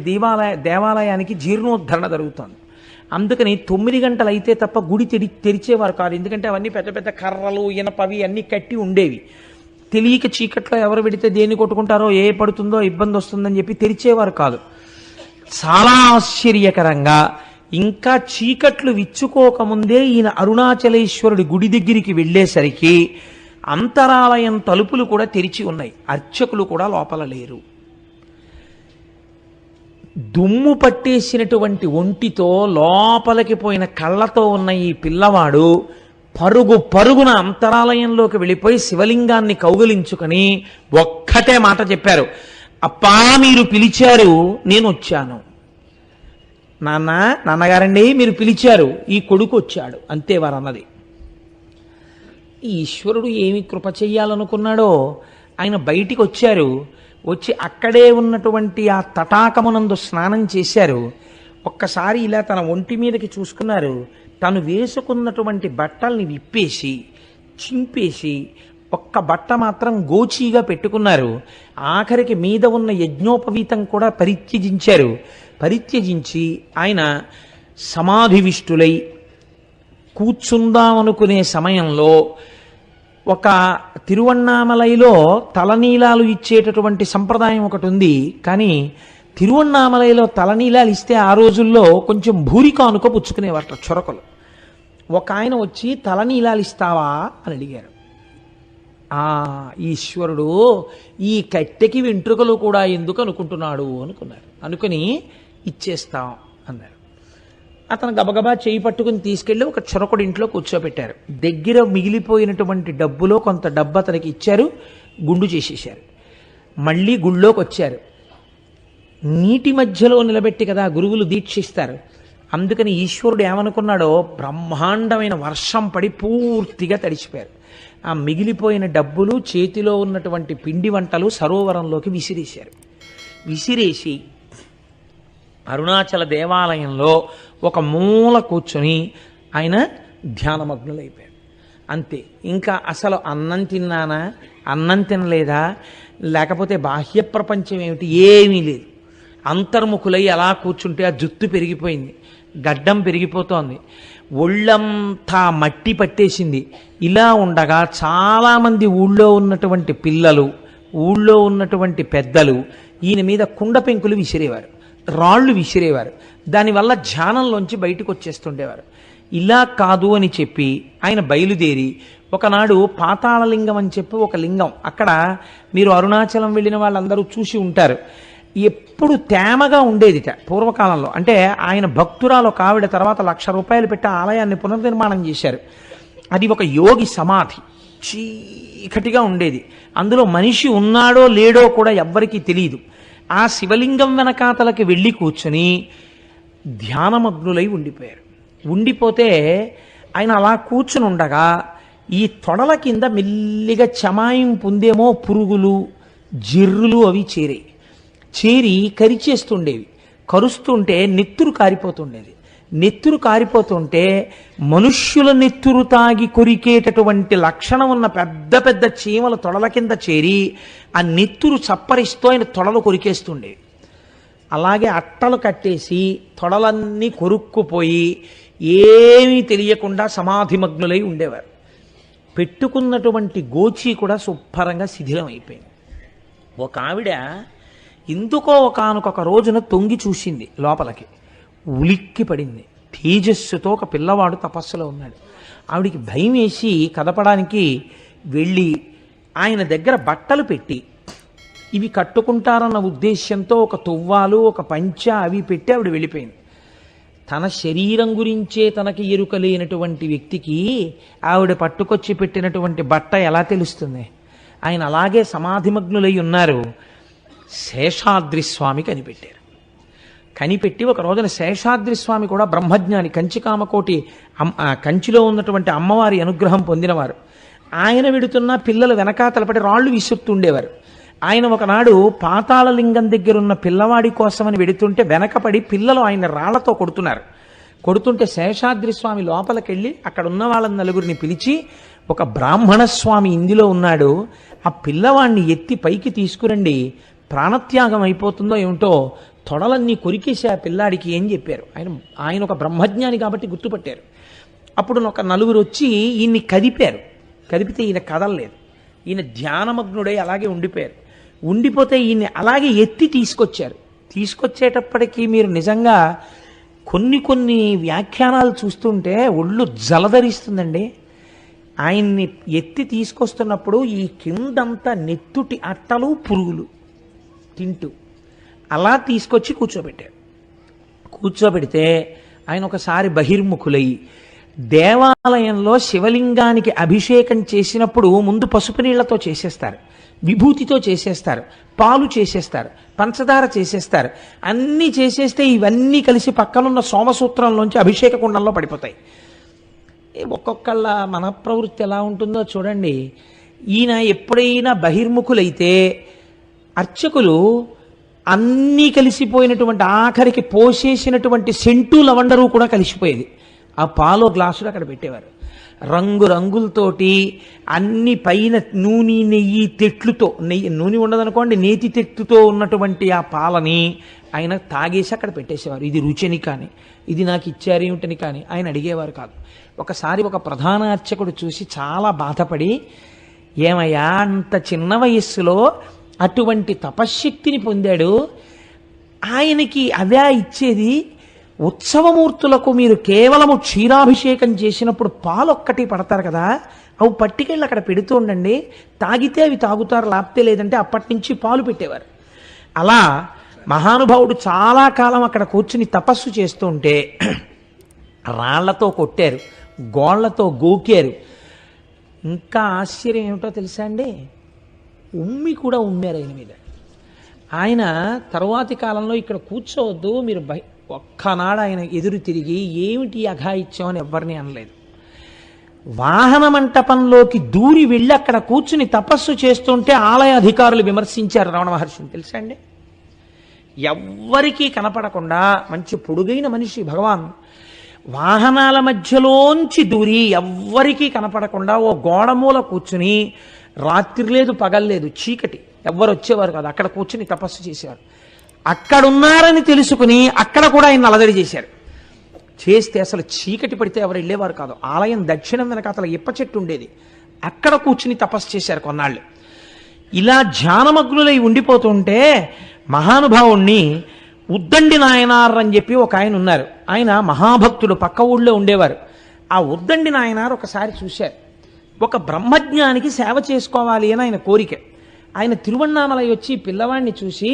దేవాలయానికి జీర్ణోద్ధరణ జరుగుతోంది. అందుకని 9 గంటలు అయితే తప్ప గుడి తెరిచేవారు కాదు, ఎందుకంటే అవన్నీ పెద్ద పెద్ద కర్రలు, ఇనపవి అన్నీ కట్టి ఉండేవి. తెలియక చీకట్లో ఎవరు పెడితే దేన్ని కొట్టుకుంటారో, ఏ పడుతుందో ఇబ్బంది వస్తుందని చెప్పి తెరిచేవారు కాదు. చాలా ఆశ్చర్యకరంగా ఇంకా చీకట్లు విచ్చుకోకముందే ఈయన అరుణాచలేశ్వరుడి గుడి దగ్గరికి వెళ్ళేసరికి అంతరాలయం తలుపులు కూడా తెరిచి ఉన్నాయి, అర్చకులు కూడా లోపల లేరు. దుమ్ము పట్టేసినటువంటి ఒంటితో లోపలికి పోయిన కళ్ళతో ఉన్న ఈ పిల్లవాడు పరుగు పరుగున అంతరాలయంలోకి వెళ్ళిపోయి శివలింగాన్ని కౌగిలించుకొని ఒక్కటే మాట చెప్పారు, అప్పా మీరు పిలిచారు, నేను వచ్చాను. నాన్నగారండి మీరు పిలిచారు, ఈ కొడుకు వచ్చాడు, అంతే వారు అన్నది. ఈశ్వరుడు ఏమి కృప చెయ్యాలనుకున్నాడో ఆయన బయటికి వచ్చారు. వచ్చి అక్కడే ఉన్నటువంటి ఆ తటాకమునందు స్నానం చేశారు. ఒక్కసారి ఇలా తన ఒంటి మీదకి చూసుకున్నారు. తను వేసుకున్నటువంటి బట్టల్ని విప్పేసి చింపేసి ఒక్క బట్ట మాత్రం గోచీగా పెట్టుకున్నారు. ఆఖరికి మీద ఉన్న యజ్ఞోపవీతం కూడా పరిత్యజించారు. పరిత్యజించి ఆయన సమాధివిష్టులై కూర్చుందామనుకునే సమయంలో ఒక తిరువణ్ణామలైలో తలనీలాలు ఇచ్చేటటువంటి సంప్రదాయం ఒకటి ఉంది. కానీ తిరువణ్ణామలైలో తలనీలాలు ఇస్తే ఆ రోజుల్లో కొంచెం భూరికానుక పుచ్చుకునేవారట చొరకలు. ఒక ఆయన వచ్చి తలనీలాలు ఇస్తావా అని అడిగారు. ఈశ్వరుడు ఈ కట్టెకి వెంట్రుకలు కూడా ఎందుకు అనుకుంటున్నాడు అనుకున్నారు. అనుకుని ఇచ్చేస్తాం అన్నారు. అతను గబగబా చేయి పట్టుకుని తీసుకెళ్లి ఒక చొరకుడి ఇంట్లో కూర్చోబెట్టారు. దగ్గర మిగిలిపోయినటువంటి డబ్బులో కొంత డబ్బు అతనికి ఇచ్చారు, గుండు చేసేశారు. మళ్ళీ గుళ్ళోకి వచ్చారు. నీటి మధ్యలో నిలబెట్టి కదా గురువులు దీక్షిస్తారు. అందుకని ఈశ్వరుడు ఏమనుకున్నాడో బ్రహ్మాండమైన వర్షం పడి పూర్తిగా తడిచిపోయారు. ఆ మిగిలిపోయిన డబ్బులు, చేతిలో ఉన్నటువంటి పిండి వంటలు సరోవరంలోకి విసిరేశారు. విసిరేసి అరుణాచల దేవాలయంలో ఒక మూల కూర్చొని ఆయన ధ్యానమగ్నులైపోయారు. అంతే. ఇంకా అసలు అన్నం తిన్నానా, అన్నం తినలేదా, లేకపోతే బాహ్య ప్రపంచం ఏమిటి, ఏమీ లేదు. అంతర్ముఖులై అలా కూర్చుంటే ఆ జుత్తు పెరిగిపోయింది, గడ్డం పెరిగిపోతోంది, ఒళ్ళంతా మట్టి పట్టేసింది. ఇలా ఉండగా చాలామంది ఊళ్ళో ఉన్నటువంటి పిల్లలు, ఊళ్ళో ఉన్నటువంటి పెద్దలు ఈయన మీద కుండ పెంకులు విసిరేవారు, రాళ్ళు విసిరేవారు. దానివల్ల ధ్యానంలోంచి బయటకు వచ్చేస్తుండేవారు. ఇలా కాదు అని చెప్పి ఆయన బయలుదేరి ఒకనాడు పాతాళలింగం అని చెప్పి ఒక లింగం, అక్కడ మీరు అరుణాచలం వెళ్ళిన వాళ్ళందరూ చూసి ఉంటారు, ఎప్పుడు తేమగా ఉండేదిట పూర్వకాలంలో. అంటే ఆయన భక్తురాలు ఒక ఆవిడ తర్వాత 1,00,000 రూపాయలు పెట్టి ఆలయాన్ని పునర్నిర్మాణం చేశారు. అది ఒక యోగి సమాధి, చీకటిగా ఉండేది. అందులో మనిషి ఉన్నాడో లేడో కూడా ఎవ్వరికీ తెలియదు. ఆ శివలింగం వెనకాతలకి వెళ్ళి కూర్చొని ధ్యానమగ్నులై ఉండిపోయారు. ఉండిపోతే ఆయన అలా కూర్చుని ఉండగా ఈ తొడల కింద మెల్లిగా చమాయింపు ఉందేమో పురుగులు, జిర్రులు అవి చేరి కరిచేస్తుండేవి. కరుస్తుంటే నెత్తురు కారిపోతుండేది. నెత్తురు కారిపోతుంటే మనుష్యుల నెత్తురు తాగి కొరికేటటువంటి లక్షణం ఉన్న పెద్ద పెద్ద చీమలు తొడల కింద చేరి ఆ నెత్తురు చప్పరిస్తూ ఆయన తొడలు కొరికేస్తుండేవి. అలాగే అట్టలు కట్టేసి తొడలన్నీ కొరుక్కుపోయి ఏమీ తెలియకుండా సమాధిమగ్నులై ఉండేవారు. పెట్టుకున్నటువంటి గోచి కూడా శుభ్రంగా శిథిలం అయిపోయింది. ఒక ఆవిడ ఎందుకో ఒకానొక రోజున తొంగి చూసింది లోపలికి, ఉలిక్కి పడింది. తేజస్సుతో ఒక పిల్లవాడు తపస్సులో ఉన్నాడు. ఆవిడికి భయం వేసి కదపడానికి వెళ్ళి ఆయన దగ్గర బట్టలు పెట్టి ఇవి కట్టుకుంటారన్న ఉద్దేశ్యంతో ఒక తువ్వాలు, ఒక పంచ అవి పెట్టి ఆవిడ వెళ్ళిపోయింది. తన శరీరం గురించే తనకి ఎరుక లేనటువంటి వ్యక్తికి ఆవిడ పట్టుకొచ్చి పెట్టినటువంటి బట్ట ఎలా తెలుస్తుంది? ఆయన అలాగే సమాధిమగ్నులై ఉన్నారు. శేషాద్రి స్వామి కనిపెట్టారు. కనిపెట్టి ఒక రోజున శేషాద్రి స్వామి కూడా బ్రహ్మజ్ఞాని, కంచికామకోటి కంచిలో ఉన్నటువంటి అమ్మవారి అనుగ్రహం పొందినవారు. ఆయన వెడుతున్న పిల్లలు వెనకాతలపడి రాళ్ళు విసురుతుండేవారు. ఆయన ఒకనాడు పాతాళలింగం దగ్గర ఉన్న పిల్లవాడి కోసమని వెడుతుంటే వెనకపడి పిల్లలు ఆయన రాళ్లతో కొడుతుంటే శేషాద్రి స్వామి లోపలికెళ్ళి అక్కడ ఉన్న వాళ్ళని నలుగురిని పిలిచి, ఒక బ్రాహ్మణ స్వామి ఇందులో ఉన్నాడు, ఆ పిల్లవాడిని ఎత్తి పైకి తీసుకురండి, ప్రాణత్యాగం అయిపోతుందో ఏమిటో, తొడలన్నీ కొరికేసి ఆ పిల్లాడికి ఏం చెప్పారు. ఆయన ఒక బ్రహ్మజ్ఞాని కాబట్టి గుర్తుపట్టారు. అప్పుడు ఒక నలుగురు వచ్చి ఈయన్ని కదిపితే ఈయన కదలలేదు. ఈయన ధ్యానమగ్నుడై అలాగే ఉండిపోయారు. ఉండిపోతే ఈయన్ని అలాగే ఎత్తి తీసుకొచ్చేటప్పటికీ మీరు నిజంగా కొన్ని వ్యాఖ్యానాలు చూస్తుంటే ఒళ్ళు జలధరిస్తుందండి. ఆయన్ని ఎత్తి తీసుకొస్తున్నప్పుడు ఈ కిందంతా నెత్తుటి అట్టలు పురుగులు తింటూ అలా తీసుకొచ్చి కూర్చోబెడితే ఆయన ఒకసారి బహిర్ముఖులై దేవాలయంలో శివలింగానికి అభిషేకం చేసినప్పుడు ముందు పసుపు నీళ్లతో చేసేస్తారు, విభూతితో చేసేస్తారు, పాలు చేసేస్తారు, పంచదార చేసేస్తారు. అన్నీ చేసేస్తే ఇవన్నీ కలిసి పక్కనున్న సోమసూత్రంలోంచి అభిషేక కుండంలో పడిపోతాయి. ఒక్కొక్కళ్ళ మన ప్రవృత్తి ఎలా ఉంటుందో చూడండి. ఈయన ఎప్పుడైనా బహిర్ముఖులైతే అర్చకులు అన్నీ కలిసిపోయినటువంటి ఆఖరికి పోసేసినటువంటి సెంటు లవండరు కూడా కలిసిపోయేది. ఆ పాలో గ్లాసులు అక్కడ పెట్టేవారు. రంగులతోటి అన్ని పైన నూనె నెయ్యి తెట్లుతో, నూనె ఉండదనుకోండి, నేతి తెట్టుతో ఉన్నటువంటి ఆ పాలని ఆయన తాగేసి అక్కడ పెట్టేసేవారు. ఇది రుచిని కానీ, ఇది నాకు ఇచ్చారు ఏమిటని కానీ ఆయన అడిగేవారు కాదు. ఒకసారి ఒక ప్రధాన అర్చకుడు చూసి చాలా బాధపడి, ఏమయ్యా అంత చిన్న వయస్సులో అటువంటి తపశ్శక్తిని పొందాడు, ఆయనకి అవే ఇచ్చేది, ఉత్సవమూర్తులకు మీరు కేవలము క్షీరాభిషేకం చేసినప్పుడు పాలొక్కటి పడతారు కదా, అవి పట్టుకెళ్ళి అక్కడ పెడుతూ ఉండండి, తాగితే అవి తాగుతారు, లేకపోతే లేదంటే అప్పటి నుంచి పాలు పెట్టేవారు. అలా మహానుభావుడు చాలా కాలం అక్కడ కూర్చుని తపస్సు చేస్తూ ఉంటే రాళ్లతో కొట్టారు, గోళ్లతో గోకారు. ఇంకా ఆశ్చర్యం ఏమిటో తెలుసా అండి, ఉమ్మి కూడా ఉమ్మారు ఆయన మీద. ఆయన తరువాతి కాలంలో ఇక్కడ కూర్చోవద్దు మీరు ఒక్కనాడు ఆయన ఎదురు తిరిగి ఏమిటి అఘాయిత్యం అని ఎవరిని అనలేదు. వాహన మంటపంలోకి దూరి వెళ్ళి అక్కడ కూర్చుని తపస్సు చేస్తుంటే ఆలయ అధికారులు విమర్శించారు రమణ మహర్షిని. తెలుసా అండి, ఎవ్వరికీ కనపడకుండా మంచి పొడుగైన మనిషి భగవాన్, వాహనాల మధ్యలోంచి దూరి ఎవ్వరికీ కనపడకుండా ఓ గోడమూల కూర్చుని, రాత్రి లేదు పగల్లేదు, చీకటి, ఎవ్వరు వచ్చేవారు కాదు, అక్కడ కూర్చుని తపస్సు చేసేవారు. అక్కడున్నారని తెలుసుకుని అక్కడ కూడా ఆయన అలదడి చేశారు. చేస్తే అసలు చీకటి పడితే ఎవరు వెళ్ళేవారు కాదు. ఆలయం దక్షిణం వెనక అసలు ఇప్ప చెట్టు ఉండేది, అక్కడ కూర్చుని తపస్సు చేశారు కొన్నాళ్ళు. ఇలా ధ్యానమగ్నులై ఉండిపోతుంటే మహానుభావుణ్ణి ఉద్దండి నాయనార్ అని చెప్పి ఒక ఆయన ఉన్నారు. ఆయన మహాభక్తుడు, పక్క ఊళ్ళో ఉండేవారు. ఆ ఉద్దండి నాయనార్ ఒకసారి చూశారు. ఒక బ్రహ్మజ్ఞానికి సేవ చేసుకోవాలి అని ఆయన కోరిక. ఆయన తిరువణ్ణామలై వచ్చి పిల్లవాడిని చూసి,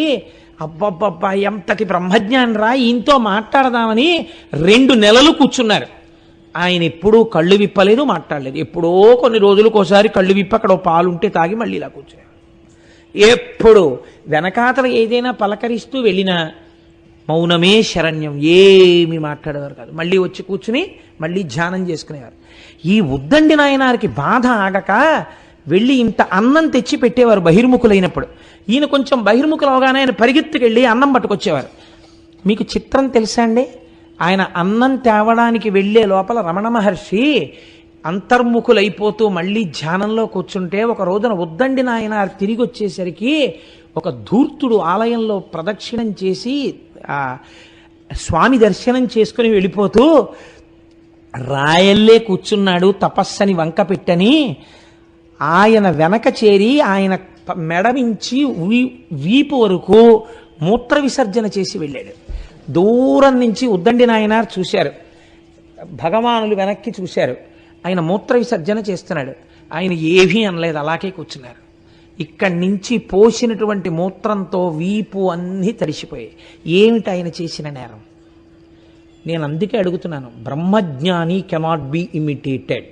అబ్బబ్బబ్బా ఎంతటి బ్రహ్మజ్ఞాని రా, ఈయనతో మాట్లాడదామని 2 నెలలు కూర్చున్నారు. ఆయన ఎప్పుడూ కళ్ళు విప్పలేదు, మాట్లాడలేదు. ఎప్పుడో కొన్ని రోజులకోసారి కళ్ళు విప్పి అక్కడ పాలుంటే తాగి మళ్ళీ ఇలా కూర్చున్నారు. ఎప్పుడు వెనకాతల ఏదైనా పలకరిస్తూ వెళ్ళినా మౌనమే శరణ్యం, ఏమి మాట్లాడేవారు కాదు. మళ్ళీ వచ్చి కూర్చుని మళ్ళీ ధ్యానం చేసుకునేవారు. ఈ ఉద్దండి నాయనారికి బాధ ఆగక వెళ్ళి ఇంత అన్నం తెచ్చి పెట్టేవారు బహిర్ముఖులైనప్పుడు. ఈయన కొంచెం బహిర్ముఖులు అవగానే ఆయన పరిగెత్తుకెళ్ళి అన్నం పట్టుకొచ్చేవారు. మీకు చిత్రం తెలుసా అండి? ఆయన అన్నం తేవడానికి వెళ్ళే లోపల రమణ మహర్షి అంతర్ముఖులైపోతూ మళ్ళీ ధ్యానంలో కూర్చుంటే, ఒక రోజున ఉద్దండి నాయన తిరిగి వచ్చేసరికి ఒక ధూర్తుడు ఆలయంలో ప్రదక్షిణం చేసి స్వామి దర్శనం చేసుకుని వెళ్ళిపోతూ, రాయల్లే కూర్చున్నాడు తపస్సని వంక పెట్టని ఆయన వెనక చేరి ఆయన మెడమించి వీపు వరకు మూత్ర విసర్జన చేసి వెళ్ళాడు. దూరం నుంచి ఉద్దండి నాయనార్ చూశారు, భగవానులు వెనక్కి చూశారు, ఆయన మూత్ర విసర్జన చేస్తున్నాడు. ఆయన ఏమీ అనలేదు, అలాగే కూర్చున్నారు. ఇక్కడి నుంచి పోసినటువంటి మూత్రంతో వీపు అన్నీ తడిసిపోయాయి. ఏమిటి ఆయన చేసిన నేరం? నేను అందుకే అడుగుతున్నాను, బ్రహ్మజ్ఞాని కెనాట్ బి ఇమిటేటెడ్.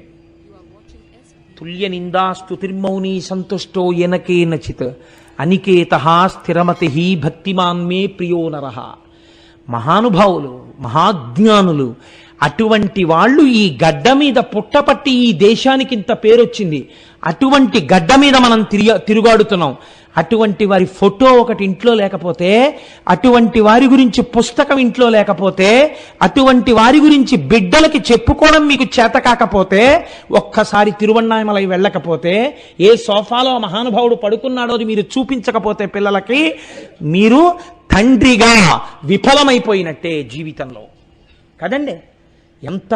తుల్య నిందా స్తుతిర్మౌని సంతుష్టో ఎనకేనచిత్ అనికేత స్థిరమతి భక్తిమాన్ మే ప్రియో నరః. మహానుభావులు, మహాజ్ఞానులు, అటువంటి వాళ్ళు ఈ గడ్డ మీద పుట్టపట్టి ఈ దేశానికి ఇంత పేరొచ్చింది. అటువంటి గడ్డ మీద మనం తిరుగాడుతున్నాం. అటువంటి వారి ఫోటో ఒకటి ఇంట్లో లేకపోతే, అటువంటి వారి గురించి పుస్తకం ఇంట్లో లేకపోతే, అటువంటి వారి గురించి బిడ్డలకి చెప్పుకోవడం మీకు చేత కాకపోతే, ఒక్కసారి తిరువణ్ణామలై వెళ్ళకపోతే, ఏ సోఫాలో మహానుభావుడు పడుకున్నాడో అది మీరు చూపించకపోతే పిల్లలకి, మీరు తండ్రిగా విఫలమైపోయినట్టే జీవితంలో కదండి. ఎంత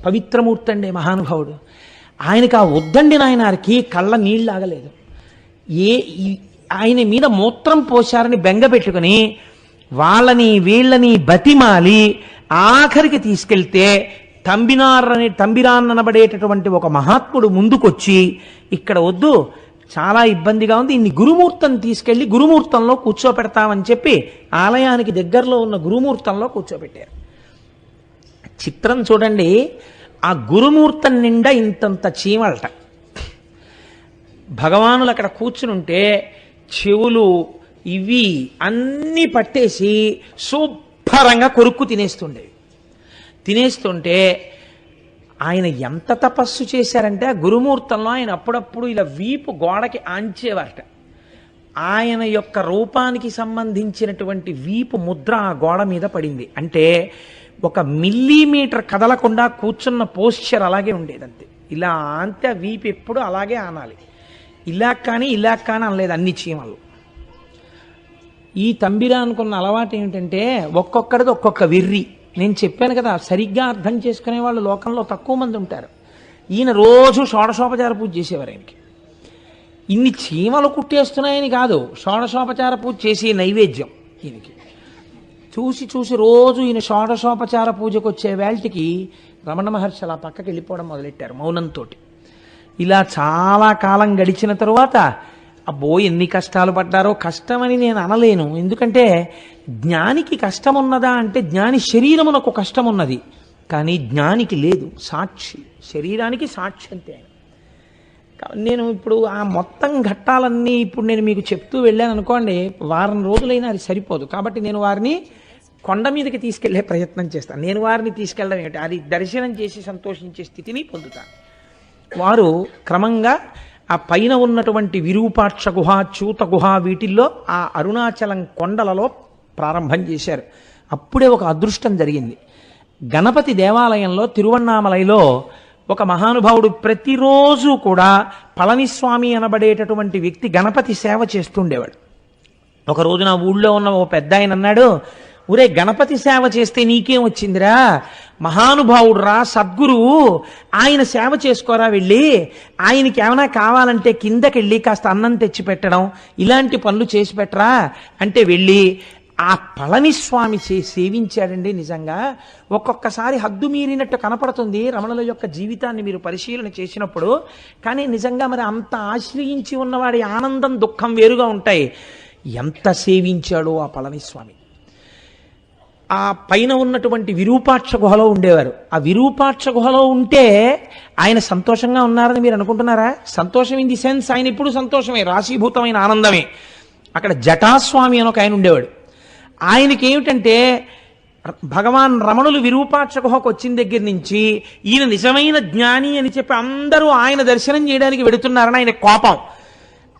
పవిత్రమూర్తి అండి మహానుభావుడు. ఆయనకు ఆ ఉద్దండి నాయనారికి కళ్ళ నీళ్ళు ఆగలేదు. ఆయన మీద మూత్రం పోశారని బెంగ పెట్టుకుని వాళ్ళని వీళ్ళని బతిమాలి ఆఖరికి తీసుకెళ్తే తంబిరాన్ అనబడేటటువంటి ఒక మహాత్ముడు ముందుకొచ్చి, ఇక్కడ వద్దు, చాలా ఇబ్బందిగా ఉంది, ఇన్ని గురుమూర్తం తీసుకెళ్లి గురుమూర్తంలో కూర్చోపెడతామని చెప్పి ఆలయానికి దగ్గరలో ఉన్న గురుమూర్తంలో కూర్చోబెట్టారు. చిత్రం చూడండి, ఆ గురుమూర్తం నిండా ఇంతంత చీమలట. భగవానులు అక్కడ కూర్చునుంటే చెవులు ఇవి అన్నీ పట్టేసి శుభ్రంగా కొరుక్కు తినేస్తుంటే ఆయన ఎంత తపస్సు చేశారంటే, ఆ గురుమూర్తంలో ఆయన అప్పుడప్పుడు ఇలా వీపు గోడకి ఆంచేవారట. ఆయన యొక్క రూపానికి సంబంధించినటువంటి వీపు ముద్ర ఆ గోడ మీద పడింది. అంటే 1 మిల్లీమీటర్ కదలకుండా కూర్చున్న పోస్చర్ అలాగే ఉండేదంతే. ఇలా అంతే, వీపు ఎప్పుడు అలాగే ఆనాలి. ఇలా కానీ అనలేదు అన్ని చీమలు. ఈ తంబిరా అనుకున్న అలవాటు ఏమిటంటే, ఒక్కొక్కడిది ఒక్కొక్క వెర్రి. నేను చెప్పాను కదా, సరిగ్గా అర్థం చేసుకునే వాళ్ళు లోకంలో తక్కువ మంది ఉంటారు. ఈయన రోజు షోడశోపచార పూజ చేసేవారు. ఆయనకి ఇన్ని చీమలు కుట్టేస్తున్నాయని కాదు, షోడశోపచార పూజ చేసే నైవేద్యం ఈయనకి. చూసి రోజు ఈయన షోడశోపచార పూజకు వచ్చే వేళటికి రమణ మహర్షి అలా పక్కకి వెళ్ళిపోవడం మొదలెట్టారు మౌనంతో. ఇలా చాలా కాలం గడిచిన తరువాత, అబ్బో ఎన్ని కష్టాలు పడ్డారో. కష్టమని నేను అనలేను, ఎందుకంటే జ్ఞానికి కష్టం ఉన్నదా అంటే, జ్ఞాని శరీరమునకు కష్టం ఉన్నది, కానీ జ్ఞానికి లేదు. సాక్షి, శరీరానికి సాక్షి అంతే. నేను ఇప్పుడు ఆ మొత్తం ఘట్టాలన్నీ ఇప్పుడు నేను మీకు చెప్తూ వెళ్ళాను అనుకోండి, వారం రోజులైనా అది సరిపోదు. కాబట్టి నేను వారిని కొండ మీదకి తీసుకెళ్లే ప్రయత్నం చేస్తాను. నేను వారిని తీసుకెళ్ళడం ఏమిటి, అది దర్శనం చేసి సంతోషించే స్థితిని పొందుతాను. వారు క్రమంగా ఆ పైన ఉన్నటువంటి విరూపాక్ష గుహ, చూత గుహ, వీటిల్లో ఆ అరుణాచలం కొండలలో ప్రారంభం చేశారు. అప్పుడే ఒక అదృష్టం జరిగింది. గణపతి దేవాలయంలో తిరువన్నామలైలో ఒక మహానుభావుడు ప్రతిరోజు కూడా పళనిస్వామి అనబడేటటువంటి వ్యక్తి గణపతి సేవ చేస్తుండేవాడు. ఒక రోజు నా ఊళ్ళో ఉన్న ఓ పెద్ద ఆయన అన్నాడు, ఊరే గణపతి సేవ చేస్తే నీకేం వచ్చిందిరా, మహానుభావుడు రా, సద్గురువు, ఆయన సేవ చేసుకోరా, వెళ్ళి ఆయనకి ఏమైనా కావాలంటే కిందకెళ్ళి కాస్త అన్నం తెచ్చి పెట్టడం ఇలాంటి పనులు చేసి పెట్టరా అంటే వెళ్ళి ఆ పళనిస్వామి సేవించాడండి. నిజంగా ఒక్కొక్కసారి హద్దు మీరినట్టు కనపడుతుంది రమణుల యొక్క జీవితాన్ని మీరు పరిశీలన చేసినప్పుడు. కానీ నిజంగా మరి అంత ఆశ్రయించి ఉన్నవాడి ఆనందం దుఃఖం వేరుగా ఉంటాయి. ఎంత సేవించాడో ఆ పళనిస్వామి. ఆ పైన ఉన్నటువంటి విరూపాక్ష గుహలో ఉండేవారు. ఆ విరూపాక్ష గుహలో ఉంటే ఆయన సంతోషంగా ఉన్నారని మీరు అనుకుంటున్నారా? సంతోషం ఇన్ ది సెన్స్ ఆయన ఇప్పుడు సంతోషమే, రాశీభూతమైన ఆనందమే. అక్కడ జటాస్వామి అని ఒక ఆయన ఉండేవాడు. ఆయనకి ఏమిటంటే భగవాన్ రమణులు విరూపాక్ష గుహకు వచ్చిన దగ్గర నుంచి ఈయన నిజమైన జ్ఞాని అని చెప్పి అందరూ ఆయన దర్శనం చేయడానికి వెడుతున్నారని ఆయన కోపం.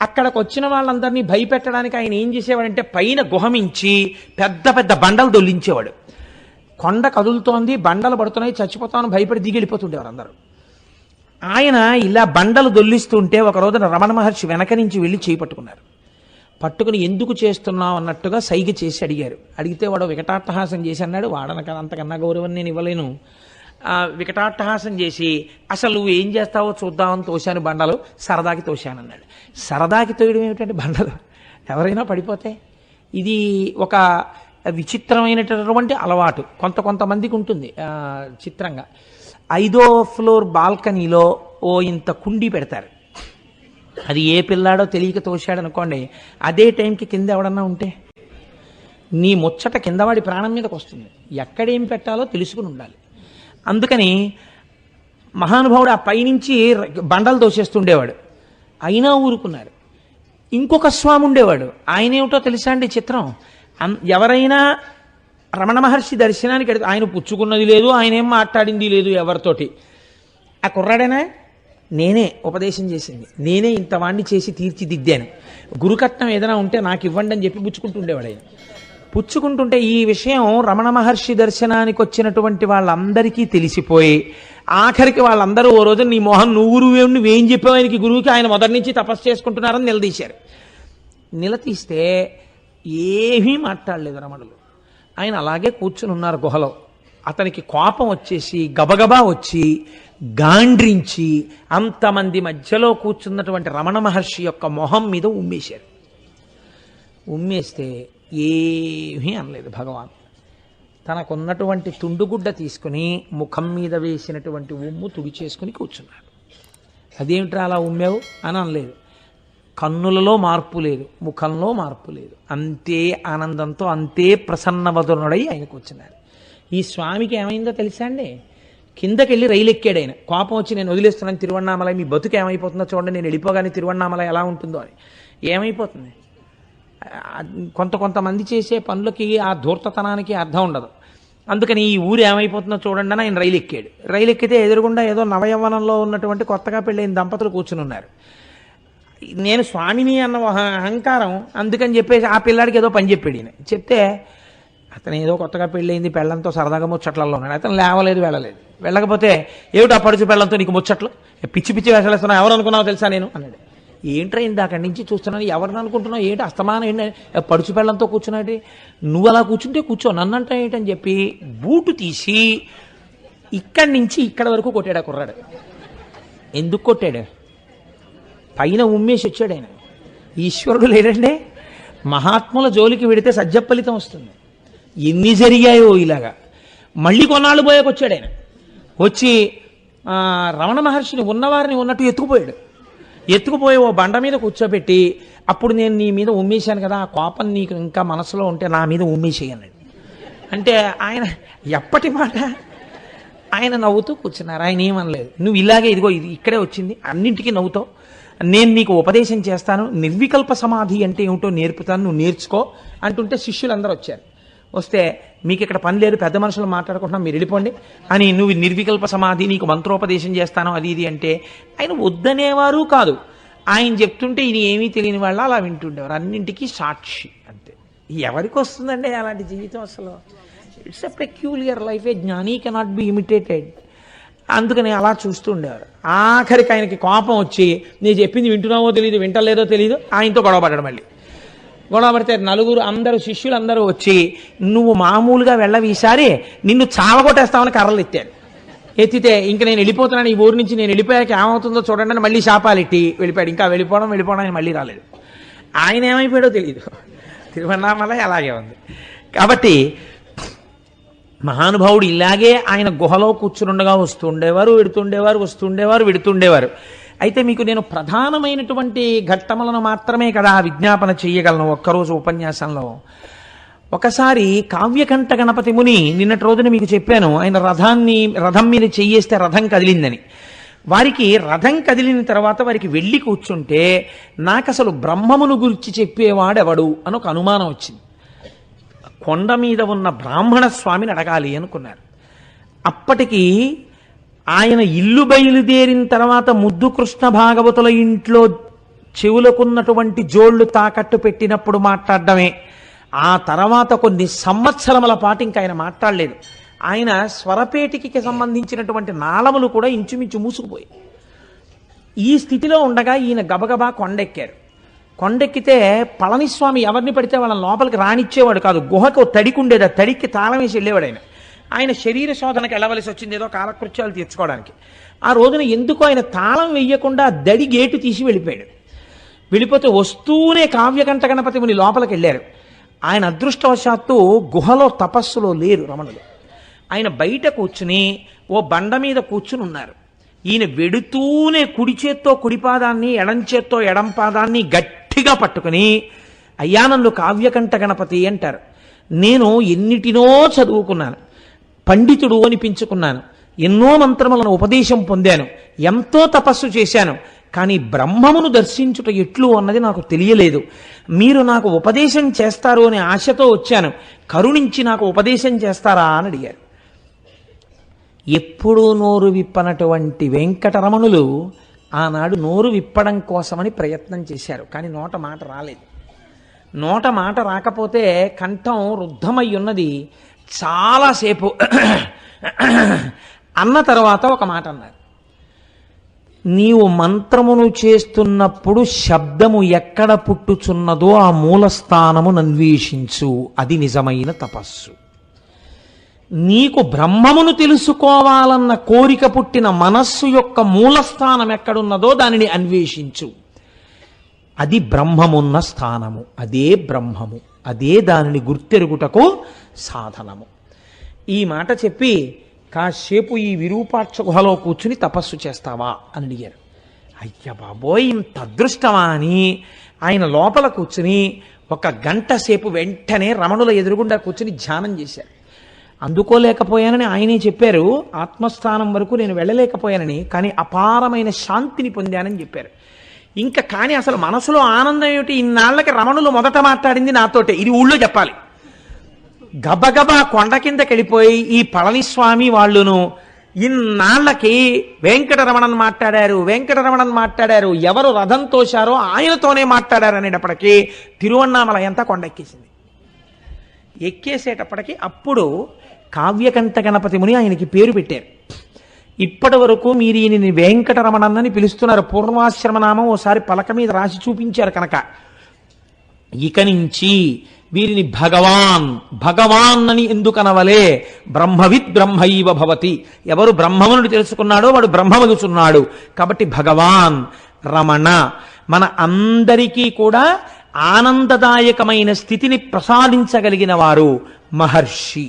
అక్కడికి వచ్చిన వాళ్ళందరినీ భయపెట్టడానికి ఆయన ఏం చేసేవాడంటే పైన గుహమించి పెద్ద పెద్ద బండలు దొల్లించేవాడు. కొండ కదులుతోంది, బండలు పడుతున్నాయి, చచ్చిపోతామని భయపడి దిగి వెళ్ళిపోతుండేవారు అందరూ. ఆయన ఇలా బండలు దొల్లిస్తుంటే ఒక రోజున రమణ మహర్షి వెనక నుంచి వెళ్ళి చేపట్టుకున్నారు. పట్టుకుని ఎందుకు చేస్తున్నావు అన్నట్టుగా సైగ చేసి అడిగారు. అడిగితే వాడు వికటాట్టహాసం చేసి అన్నాడు, వాడనక అంతకన్నా గౌరవం నేను ఇవ్వలేను. వికటాట్టహాసం చేసి అసలు నువ్వు ఏం చేస్తావో చూద్దామని తోశాను బండలు, సరదాకి తోశానన్నాడు. సరదాకి తోయడం ఏమిటంటే బండలు ఎవరైనా పడిపోతే ఇది ఒక విచిత్రమైనటువంటి అలవాటు కొంతమందికి ఉంటుంది. చిత్రంగా 5వ ఫ్లోర్ బాల్కనీలో ఓ ఇంత కుండీ పెడతారు. అది ఏ పిల్లాడో తెలియక తోశాడు అనుకోండి, అదే టైంకి కింద ఎవడన్నా ఉంటే నీ ముచ్చట కిందవాడి ప్రాణం మీదకి వస్తుంది. ఎక్కడేం పెట్టాలో తెలుసుకుని ఉండాలి. అందుకని మహానుభావుడు ఆ పైనుంచి బండలు తోసేస్తుండేవాడు. అయినా ఊరుకున్నారు. ఇంకొక స్వామి ఉండేవాడు. ఆయన ఏమిటో తెలుసా అండి చిత్రం, ఎవరైనా రమణ మహర్షి దర్శనానికి ఆయన పుచ్చుకున్నది లేదు, ఆయన ఏం మాట్లాడింది లేదు ఎవరితోటి. ఆ కుర్రాడేనా, నేనే ఉపదేశం చేసింది, నేనే ఇంత వాణ్ణి చేసి తీర్చిదిద్దాను, గురుకట్నం ఏదైనా ఉంటే నాకు ఇవ్వండి అని చెప్పి పుచ్చుకుంటుండేవాడు. ఆయన పుచ్చుకుంటుంటే ఈ విషయం రమణ మహర్షి దర్శనానికి వచ్చినటువంటి వాళ్ళందరికీ తెలిసిపోయి ఆఖరికి వాళ్ళందరూ ఓ రోజు నీ మోహన్ నువ్వేం చెప్పావు ఆయనకి గురువుకి, ఆయన మొదటి నుంచి తపస్సు చేసుకుంటున్నారని నిలదీశారు. నిలదీస్తే ఏమీ మాట్లాడలేదు రమణులు. ఆయన అలాగే కూర్చుని ఉన్నారు గుహలో. అతనికి కోపం వచ్చేసి గబగబా వచ్చి గాండ్రించి అంతమంది మధ్యలో కూర్చున్నటువంటి రమణ మహర్షి యొక్క మొహం మీద ఉమ్మేశారు. ఉమ్మేస్తే ఏమీ అనలేదు భగవాన్. తనకున్నటువంటి తుండుగుడ్డ తీసుకుని ముఖం మీద వేసినటువంటి ఉమ్ము తుడిచేసుకుని కూర్చున్నాడు. అదేమిట్రా అలా ఉమ్మావు అని అనలేదు. కన్నులలో మార్పు లేదు, ముఖంలో మార్పు లేదు, అంతే ఆనందంతో అంతే ప్రసన్నవదనుడై ఆయన కూర్చున్నాడు. ఈ స్వామికి ఏమైందో తెలుసా అండి, కిందకెళ్ళి రైలు ఎక్కాడు ఆయన. కోపం వచ్చి నేను వదిలేస్తున్నాను తిరువన్నామలై, మీ బతుకు ఏమైపోతుందో చూడండి, నేను వెళ్ళిపోగానే తిరువన్నామలై ఎలా ఉంటుందో అని. ఏమైపోతుంది, కొంతమంది చేసే పనులకి ఆ ధూర్తతనానికి అర్థం ఉండదు. అందుకని ఈ ఊరు ఏమైపోతుందో చూడండి అని ఆయన రైలు ఎక్కాడు. రైలు ఎక్కితే ఎదురుగుండా ఏదో నవయవ్వనంలో ఉన్నటువంటి కొత్తగా పెళ్ళైన దంపతులు కూర్చుని ఉన్నారు. నేను స్వామిని అన్న అహంకారం అందుకని చెప్పేసి ఆ పిల్లాడికి ఏదో పని చెప్పాడు. ఈయన చెప్తే అతను ఏదో కొత్తగా పెళ్ళయింది, పెళ్ళంతో సరదాగా ముచ్చట్లలో ఉన్నాడు. అతను లేవలేదు, వెళ్ళకపోతే ఏమిటి ఆ పడుచు పెళ్ళంతో నీకు ముచ్చట్లు, పిచ్చి పిచ్చి వేసలేస్తున్నావు, ఎవరు అనుకున్నావో తెలుసా నేను అన్నాడు. ఏంట్రా ఇందాకడి నుంచి చూస్తున్నాను, ఎవరిని అనుకుంటున్నావు, ఏంటి అస్తమానం ఏంటి పడుచు పెళ్ళంతో కూర్చున్నాడు, నువ్వు అలా కూర్చుంటే కూర్చో, నన్ను అంటే ఏంటని చెప్పి బూటు తీసి ఇక్కడి నుంచి ఇక్కడ వరకు కొట్టాడు ఆ కుర్రాడు. ఎందుకు కొట్టాడు, పైన ఉమ్మేసి వచ్చాడు ఆయన. ఈశ్వరుడు లేడండి, మహాత్ముల జోలికి వెడితే సజ్జఫలితం వస్తుంది. ఎన్ని జరిగాయో ఇలాగా. మళ్ళీ కొన్నాళ్ళు పోయాక వచ్చాడు ఆయన. వచ్చి రమణ మహర్షిని ఉన్నవారిని ఉన్నట్టు ఎత్తుకుపోయి ఓ బండ మీద కూర్చోబెట్టి, అప్పుడు నేను నీ మీద ఉమ్మేశాను కదా, ఆ కోపం నీకు ఇంకా మనసులో ఉంటే నా మీద ఉమ్మేసేయన్నాడు. అంటే ఆయన ఎప్పటి మాట, ఆయన నవ్వుతూ కూర్చున్నారు. ఆయన ఏమనలేదు. నువ్వు ఇలాగే ఇదిగో ఇది ఇక్కడే వచ్చింది, అన్నింటికీ నవ్వుతావు, నేను నీకు ఉపదేశం చేస్తాను, నిర్వికల్ప సమాధి అంటే ఏమిటో నేర్పుతాను, నువ్వు నేర్చుకో అంటుంటే శిష్యులందరూ వచ్చారు. వస్తే మీకు ఇక్కడ పని లేదు, పెద్ద మనుషులు మాట్లాడుకుంటున్నాం, మీరు వెళ్ళిపోండి అని, నువ్వు నిర్వికల్ప సమాధి, నీకు మంత్రోపదేశం చేస్తాను అది ఇది అంటే ఆయన వద్దనేవారు కాదు. ఆయన చెప్తుంటే ఇది ఏమీ తెలియని వాళ్ళ అలా వింటుండేవారు. అన్నింటికీ సాక్షి అంతే. ఎవరికి వస్తుందండి అలాంటి జీవితం? అసలు ఇట్స్ ఎ పెక్యూలియర్ లైఫ్, ఏ జ్ఞాని కెనాట్ బి ఇమిటేటెడ్. అందుకని అలా చూస్తూ ఉండేవారు. ఆఖరికి ఆయనకి కోపం వచ్చి, నేను చెప్పింది వింటున్నావో తెలియదు, వింటలేదో తెలియదు, ఆయనతో గొడవ పడ్డాడు. మళ్ళీ గొడవ పడితే నలుగురు అందరూ శిష్యులు అందరూ వచ్చి, నువ్వు మామూలుగా వెళ్ళవి, ఈసారి నిన్ను చావగొట్టేస్తామని కర్రలు ఎత్తాడు. ఎత్తితే ఇంక నేను వెళ్ళిపోతున్నాను ఈ ఊరి నుంచి, నేను వెళ్ళిపోయాక ఏమవుతుందో చూడండి అని మళ్ళీ శాపాలెట్టి వెళ్ళిపోయాడు. ఇంకా వెళ్ళిపోవడం ఆయన మళ్ళీ రాలేదు. ఆయన ఏమైపోయాడో తెలియదు. తిరువన్నామలై అలాగే ఉంది. కాబట్టి మహానుభావుడు ఇలాగే ఆయన గుహలో కూర్చునుండగా వస్తుండేవారు, విడుతుండేవారు. అయితే మీకు నేను ప్రధానమైనటువంటి ఘట్టములను మాత్రమే కదా విజ్ఞాపన చెయ్యగలను ఒక్కరోజు ఉపన్యాసంలో. ఒకసారి కావ్యకంఠ గణపతి ముని, నిన్నటి రోజున మీకు చెప్పాను, ఆయన రథం మీద చెయ్యేస్తే రథం కదిలిందని. వారికి రథం కదిలిన తర్వాత వారికి వెళ్ళి కూర్చుంటే, నాకు అసలు బ్రహ్మమును గురించి చెప్పేవాడెవడు అని ఒక అనుమానం వచ్చింది. కొండ మీద ఉన్న బ్రాహ్మణ స్వామిని అడగాలి అనుకున్నారు. అప్పటికి ఆయన ఇల్లు బయలుదేరిన తర్వాత ముద్దు కృష్ణ భాగవతుల ఇంట్లో చెవులకున్నటువంటి జోళ్లు తాకట్టు పెట్టినప్పుడు మాట్లాడడమే. ఆ తర్వాత కొన్ని సంవత్సరముల పాటు ఇంకా ఆయన మాట్లాడలేదు. ఆయన స్వరపేటికి సంబంధించినటువంటి నాళములు కూడా ఇంచుమించు మూసుకుపోయి. ఈ స్థితిలో ఉండగా ఈయన గబగబా కొండెక్కారు. కొండెక్కితే పళనిస్వామి ఎవరిని పడితే వాళ్ళని లోపలికి రానిచ్చేవాడు కాదు. గుహకు తడికి ఉండేది, ఆ తడికి తాళం వేసి వెళ్ళేవాడు. ఆయన శరీర శోధనకు వెళ్ళవలసి వచ్చింది, ఏదో కాలకృత్యాలు తీర్చుకోవడానికి. ఆ రోజున ఎందుకు ఆయన తాళం వెయ్యకుండా దడి గేటు తీసి వెళ్ళిపోయాడు. వెళ్ళిపోతే వస్తూనే కావ్యకంఠ గణపతి ముని లోపలికి వెళ్ళారు. ఆయన అదృష్టవశాత్తు గుహలో తపస్సులో లేరు రమణులు. ఆయన బయట కూర్చుని ఓ బండ మీద కూర్చుని ఉన్నారు. ఈయన వెడుతూనే కుడి చేత్తో కుడిపాదాన్ని, ఎడం చేత్తో ఎడం పాదాన్ని గట్టిగా పట్టుకుని, అయ్యా నన్ను కావ్యకంఠ గణపతి అంటారు. నేను ఎన్నిటినో చదువుకున్నాను, పండితుడు అనిపించుకున్నాను, ఎన్నో మంత్రములను ఉపదేశం పొందాను, ఎంతో తపస్సు చేశాను, కానీ బ్రహ్మమును దర్శించుట ఎట్లు అన్నది నాకు తెలియలేదు. మీరు నాకు ఉపదేశం చేస్తారు అనే ఆశతో వచ్చాను, కరుణించి నాకు ఉపదేశం చేస్తారా అని అడిగారు. ఎప్పుడూ నోరు విప్పనటువంటి వెంకటరమణులు ఆనాడు నోరు విప్పడం కోసమని ప్రయత్నం చేశారు. కానీ నోట మాట రాలేదు. నోట మాట రాకపోతే కంఠం రుద్ధమై ఉన్నది. చాలాసేపు అన్న తర్వాత ఒక మాట అన్నారు, నీవు మంత్రమును చేస్తున్నప్పుడు శబ్దము ఎక్కడ పుట్టుచున్నదో ఆ మూలస్థానమును అన్వేషించు, అది నిజమైన తపస్సు. నీకు బ్రహ్మమును తెలుసుకోవాలన్న కోరిక పుట్టిన మనస్సు యొక్క మూలస్థానం ఎక్కడున్నదో దానిని అన్వేషించు, అది బ్రహ్మమున్న స్థానము, అదే బ్రహ్మము, అదే దానిని గుర్తెరుగుటకు సాధనము. ఈ మాట చెప్పి కాసేపు ఈ విరూపాక్ష గుహలో కూర్చుని తపస్సు చేస్తావా అని అడిగారు. అయ్య బాబోయ్, ఇంత అదృష్టమా అని ఆయన లోపల కూర్చుని 1 గంట సేపు వెంటనే రమణుల ఎదురుగుండా కూర్చుని ధ్యానం చేశారు. అందుకోలేకపోయానని ఆయనే చెప్పారు, ఆత్మస్థానం వరకు నేను వెళ్ళలేకపోయానని, కానీ అపారమైన శాంతిని పొందానని చెప్పారు. ఇంకా కానీ అసలు మనసులో ఆనందం ఏమిటి, ఇన్నాళ్ళకి రమణులు మొదట మాట్లాడింది నాతోటే, ఇది ఊళ్ళో చెప్పాలి. గబగబా కొండ కిందకి వెళ్ళిపోయి ఈ పళనిస్వామి వాళ్ళును ఇన్నాళ్ళకి వెంకటరమణన్ మాట్లాడారు, ఎవరు రథం తోశారో ఆయనతోనే మాట్లాడారు అనేటప్పటికీ తిరువన్నామలై అంతా కొండ ఎక్కేసింది. ఎక్కేసేటప్పటికి అప్పుడు కావ్యకంఠ గణపతి ముని ఆయనకి పేరు పెట్టారు. ఇప్పటి వరకు మీరు ఈయనని వెంకటరమణన్నని పిలుస్తున్నారు. పూర్వాశ్రమనామం ఓసారి పలక మీద రాసి చూపించారు కనుక, ఇక నుంచి వీరిని భగవాన్ అని ఎందుకనవలే, బ్రహ్మవిద్ బ్రహ్మైవ భవతి, ఎవరు బ్రహ్మమును తెలుసుకున్నాడో వాడు బ్రహ్మమగుచున్నాడు. కాబట్టి భగవాన్ రమణ మన అందరికీ కూడా ఆనందదాయకమైన స్థితిని ప్రసాదించగలిగిన వారు మహర్షి,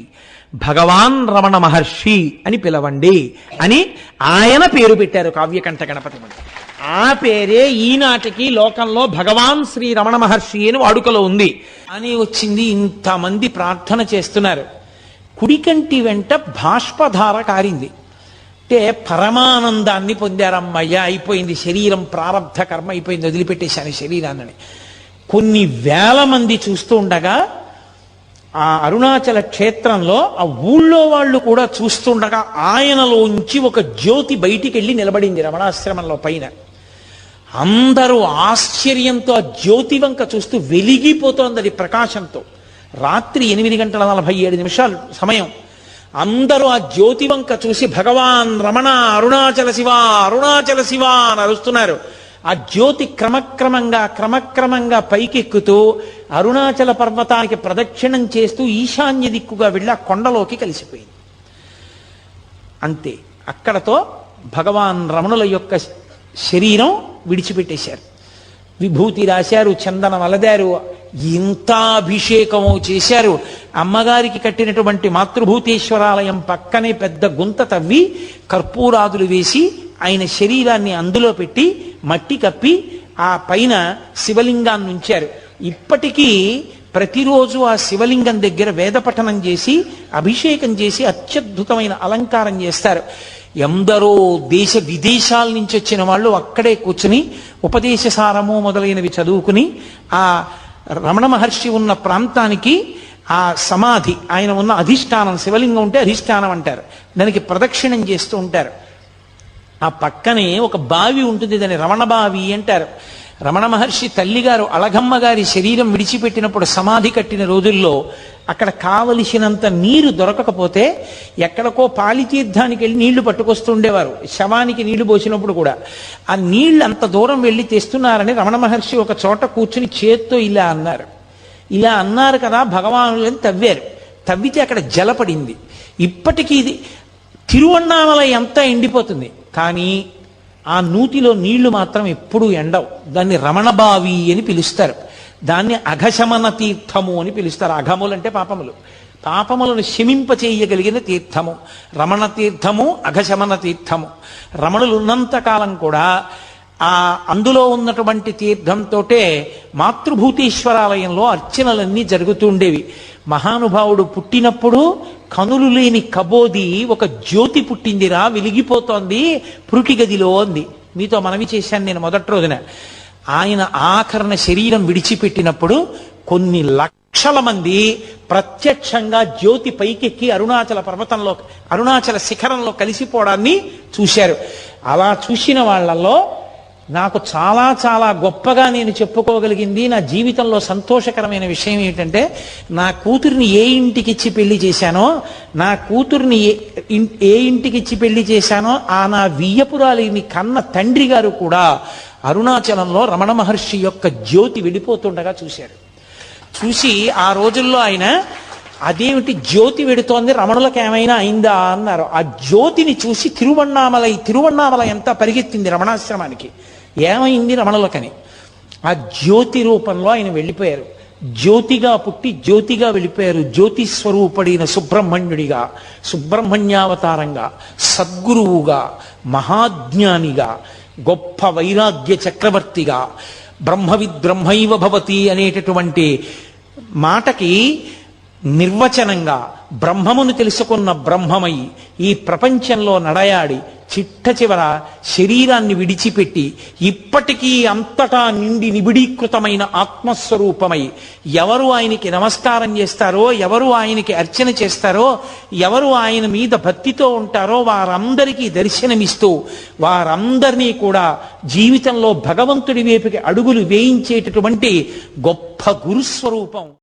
భగవాన్ రమణ మహర్షి అని పిలవండి అని ఆయన పేరు పెట్టారు కావ్యకంఠ గణపతి ముని. ఆ పేరే ఈనాటికి లోకంలో భగవాన్ శ్రీ రమణ మహర్షి అని వాడుకలో ఉంది అని వచ్చింది. ఇంతమంది ప్రార్థన చేస్తున్నారు. కుడికంటి వెంట బాష్పధార కారింది. అంటే పరమానందాన్ని పొందారమ్మయ్య, అయిపోయింది శరీరం, ప్రారబ్ధ కర్మ అయిపోయింది, వదిలిపెట్టేశాను శరీరాన్ని. కొన్ని వేల మంది చూస్తూ ఉండగా ఆ అరుణాచల క్షేత్రంలో ఆ ఊళ్ళో వాళ్ళు కూడా చూస్తుండగా ఆయనలోంచి ఒక జ్యోతి బయటికి వెళ్ళి నిలబడింది రమణాశ్రమంలో పైన. అందరూ ఆశ్చర్యంతో ఆ జ్యోతి వంక చూస్తూ వెలిగిపోతోంది అది ప్రకాశంతో. రాత్రి 8:47 సమయం. అందరూ ఆ జ్యోతి వంక చూసి భగవాన్ రమణ అరుణాచల శివ అరుణాచల శివ అని అరుస్తున్నారు. ఆ జ్యోతి క్రమక్రమంగా పైకెక్కుతూ అరుణాచల పర్వతానికి ప్రదక్షిణం చేస్తూ ఈశాన్య దిక్కుగా వెళ్ళి ఆ కొండలోకి కలిసిపోయింది. అంతే, అక్కడతో భగవాన్ రమణుల యొక్క శరీరం విడిచిపెట్టేశారు. విభూతి రాశారు, చందనం అలదారు, ఇంత అభిషేకము చేశారు. అమ్మగారికి కట్టినటువంటి మాతృభూతేశ్వరాలయం పక్కనే పెద్ద గుంత తవ్వి కర్పూరాదులు వేసి ఆయన శరీరాన్ని అందులో పెట్టి మట్టి కప్పి ఆ పైన శివలింగాన్ని ఉంచారు. ఇప్పటికీ ప్రతిరోజు ఆ శివలింగం దగ్గర వేద పఠనం చేసి అభిషేకం చేసి అత్యద్భుతమైన అలంకారం చేస్తారు. ఎందరో దేశ విదేశాల నుంచి వచ్చిన వాళ్ళు అక్కడే కూర్చుని ఉపదేశ సారము మొదలైనవి చదువుకుని ఆ రమణ మహర్షి ఉన్న ప్రాంతానికి ఆ సమాధి, ఆయన ఉన్న అధిష్టానం, శివలింగం ఉంటే అధిష్టానం అంటారు, దానికి ప్రదక్షిణం చేస్తూ ఉంటారు. ఆ పక్కనే ఒక బావి ఉంటుంది, దాన్ని రమణ బావి అంటారు. రమణ మహర్షి తల్లిగారు అళగమ్మ గారి శరీరం విడిచిపెట్టినప్పుడు సమాధి కట్టిన రోజుల్లో అక్కడ కావలసినంత నీరు దొరకకపోతే ఎక్కడికో పాలితీర్థానికి వెళ్ళి నీళ్లు పట్టుకొస్తుండేవారు. శవానికి నీళ్లు పోసినప్పుడు కూడా ఆ నీళ్లు అంత దూరం వెళ్ళి తెస్తున్నారని రమణ మహర్షి ఒక చోట కూర్చుని చేత్తో ఇలా అన్నారు. ఇలా అన్నారు కదా భగవానులని తవ్వారు. తవ్వితే అక్కడ జలపడింది. ఇప్పటికీ ఇది తిరువణ్ణామలై అంతా ఎండిపోతుంది, కానీ ఆ నూతిలో నీళ్లు మాత్రం ఎప్పుడూ ఎండవు. దాన్ని రమణబావి అని పిలుస్తారు. దాన్ని అఘశమన తీర్థము అని పిలుస్తారు. అఘములు అంటే పాపములు, పాపములను శమింప చేయగలిగిన తీర్థము రమణ తీర్థము, అఘశమన తీర్థము. రమణులు ఉన్నంతకాలం కూడా ఆ అందులో ఉన్నటువంటి తీర్థంతోటే మాతృభూతేశ్వరాలయంలో అర్చనలన్నీ జరుగుతుండేవి. మహానుభావుడు పుట్టినప్పుడు కనులు లేని కబోది ఒక జ్యోతి పుట్టిందిరా, వెలిగిపోతోంది పురుటి గదిలో అంది. మీతో మనవి చేశాను నేను మొదటి రోజున. ఆయన ఆఖరణ శరీరం విడిచిపెట్టినప్పుడు కొన్ని లక్షల మంది ప్రత్యక్షంగా జ్యోతి పైకెక్కి అరుణాచల పర్వతంలో, అరుణాచల శిఖరంలో కలిసిపోవడాన్ని చూశారు. అలా చూసిన వాళ్ళల్లో నాకు చాలా చాలా గొప్పగా నేను చెప్పుకోగలిగింది, నా జీవితంలో సంతోషకరమైన విషయం ఏంటంటే, నా కూతుర్ని ఏ ఇంటికి ఇచ్చి పెళ్లి చేశానో, నా కూతుర్ని ఏ ఇంటికి ఇచ్చి పెళ్లి చేశానో ఆ నా వియ్యపురాలిని కన్న తండ్రి గారు కూడా అరుణాచలంలో రమణ మహర్షి యొక్క జ్యోతి విడిపోతుండగా చూశారు. చూసి ఆ రోజుల్లో ఆయన అదేమిటి జ్యోతి వెడుతోంది, రమణులకు ఏమైనా అయిందా అన్నారు. ఆ జ్యోతిని చూసి తిరువణ్ణామలై అంతా పరిగెత్తింది రమణాశ్రమానికి. ఏమైంది రమణులకని. ఆ జ్యోతి రూపంలో ఆయన వెళ్ళిపోయారు. జ్యోతిగా పుట్టి జ్యోతిగా వెళ్ళిపోయారు. జ్యోతి స్వరూపడిన సుబ్రహ్మణ్యుడిగా, సుబ్రహ్మణ్యావతారంగా, సద్గురువుగా, మహాజ్ఞానిగా, గొప్ప వైరాగ్య చక్రవర్తిగా, బ్రహ్మవిద్బ్రహ్మైవ భవతి అనేటటువంటి మాటకి నిర్వచనంగా బ్రహ్మమును తెలుసుకున్న బ్రహ్మమై ఈ ప్రపంచంలో నడయాడి చిట్ట చివర శరీరాన్ని విడిచిపెట్టి ఇప్పటికీ అంతటా నిండి నిబిడీకృతమైన ఆత్మస్వరూపమై ఎవరు ఆయనకి నమస్కారం చేస్తారో, ఎవరు ఆయనకి అర్చన చేస్తారో, ఎవరు ఆయన మీద భక్తితో ఉంటారో వారందరికీ దర్శనమిస్తూ వారందరినీ కూడా జీవితంలో భగవంతుడి వైపుకి అడుగులు వేయించేటటువంటి గొప్ప గురుస్వరూపం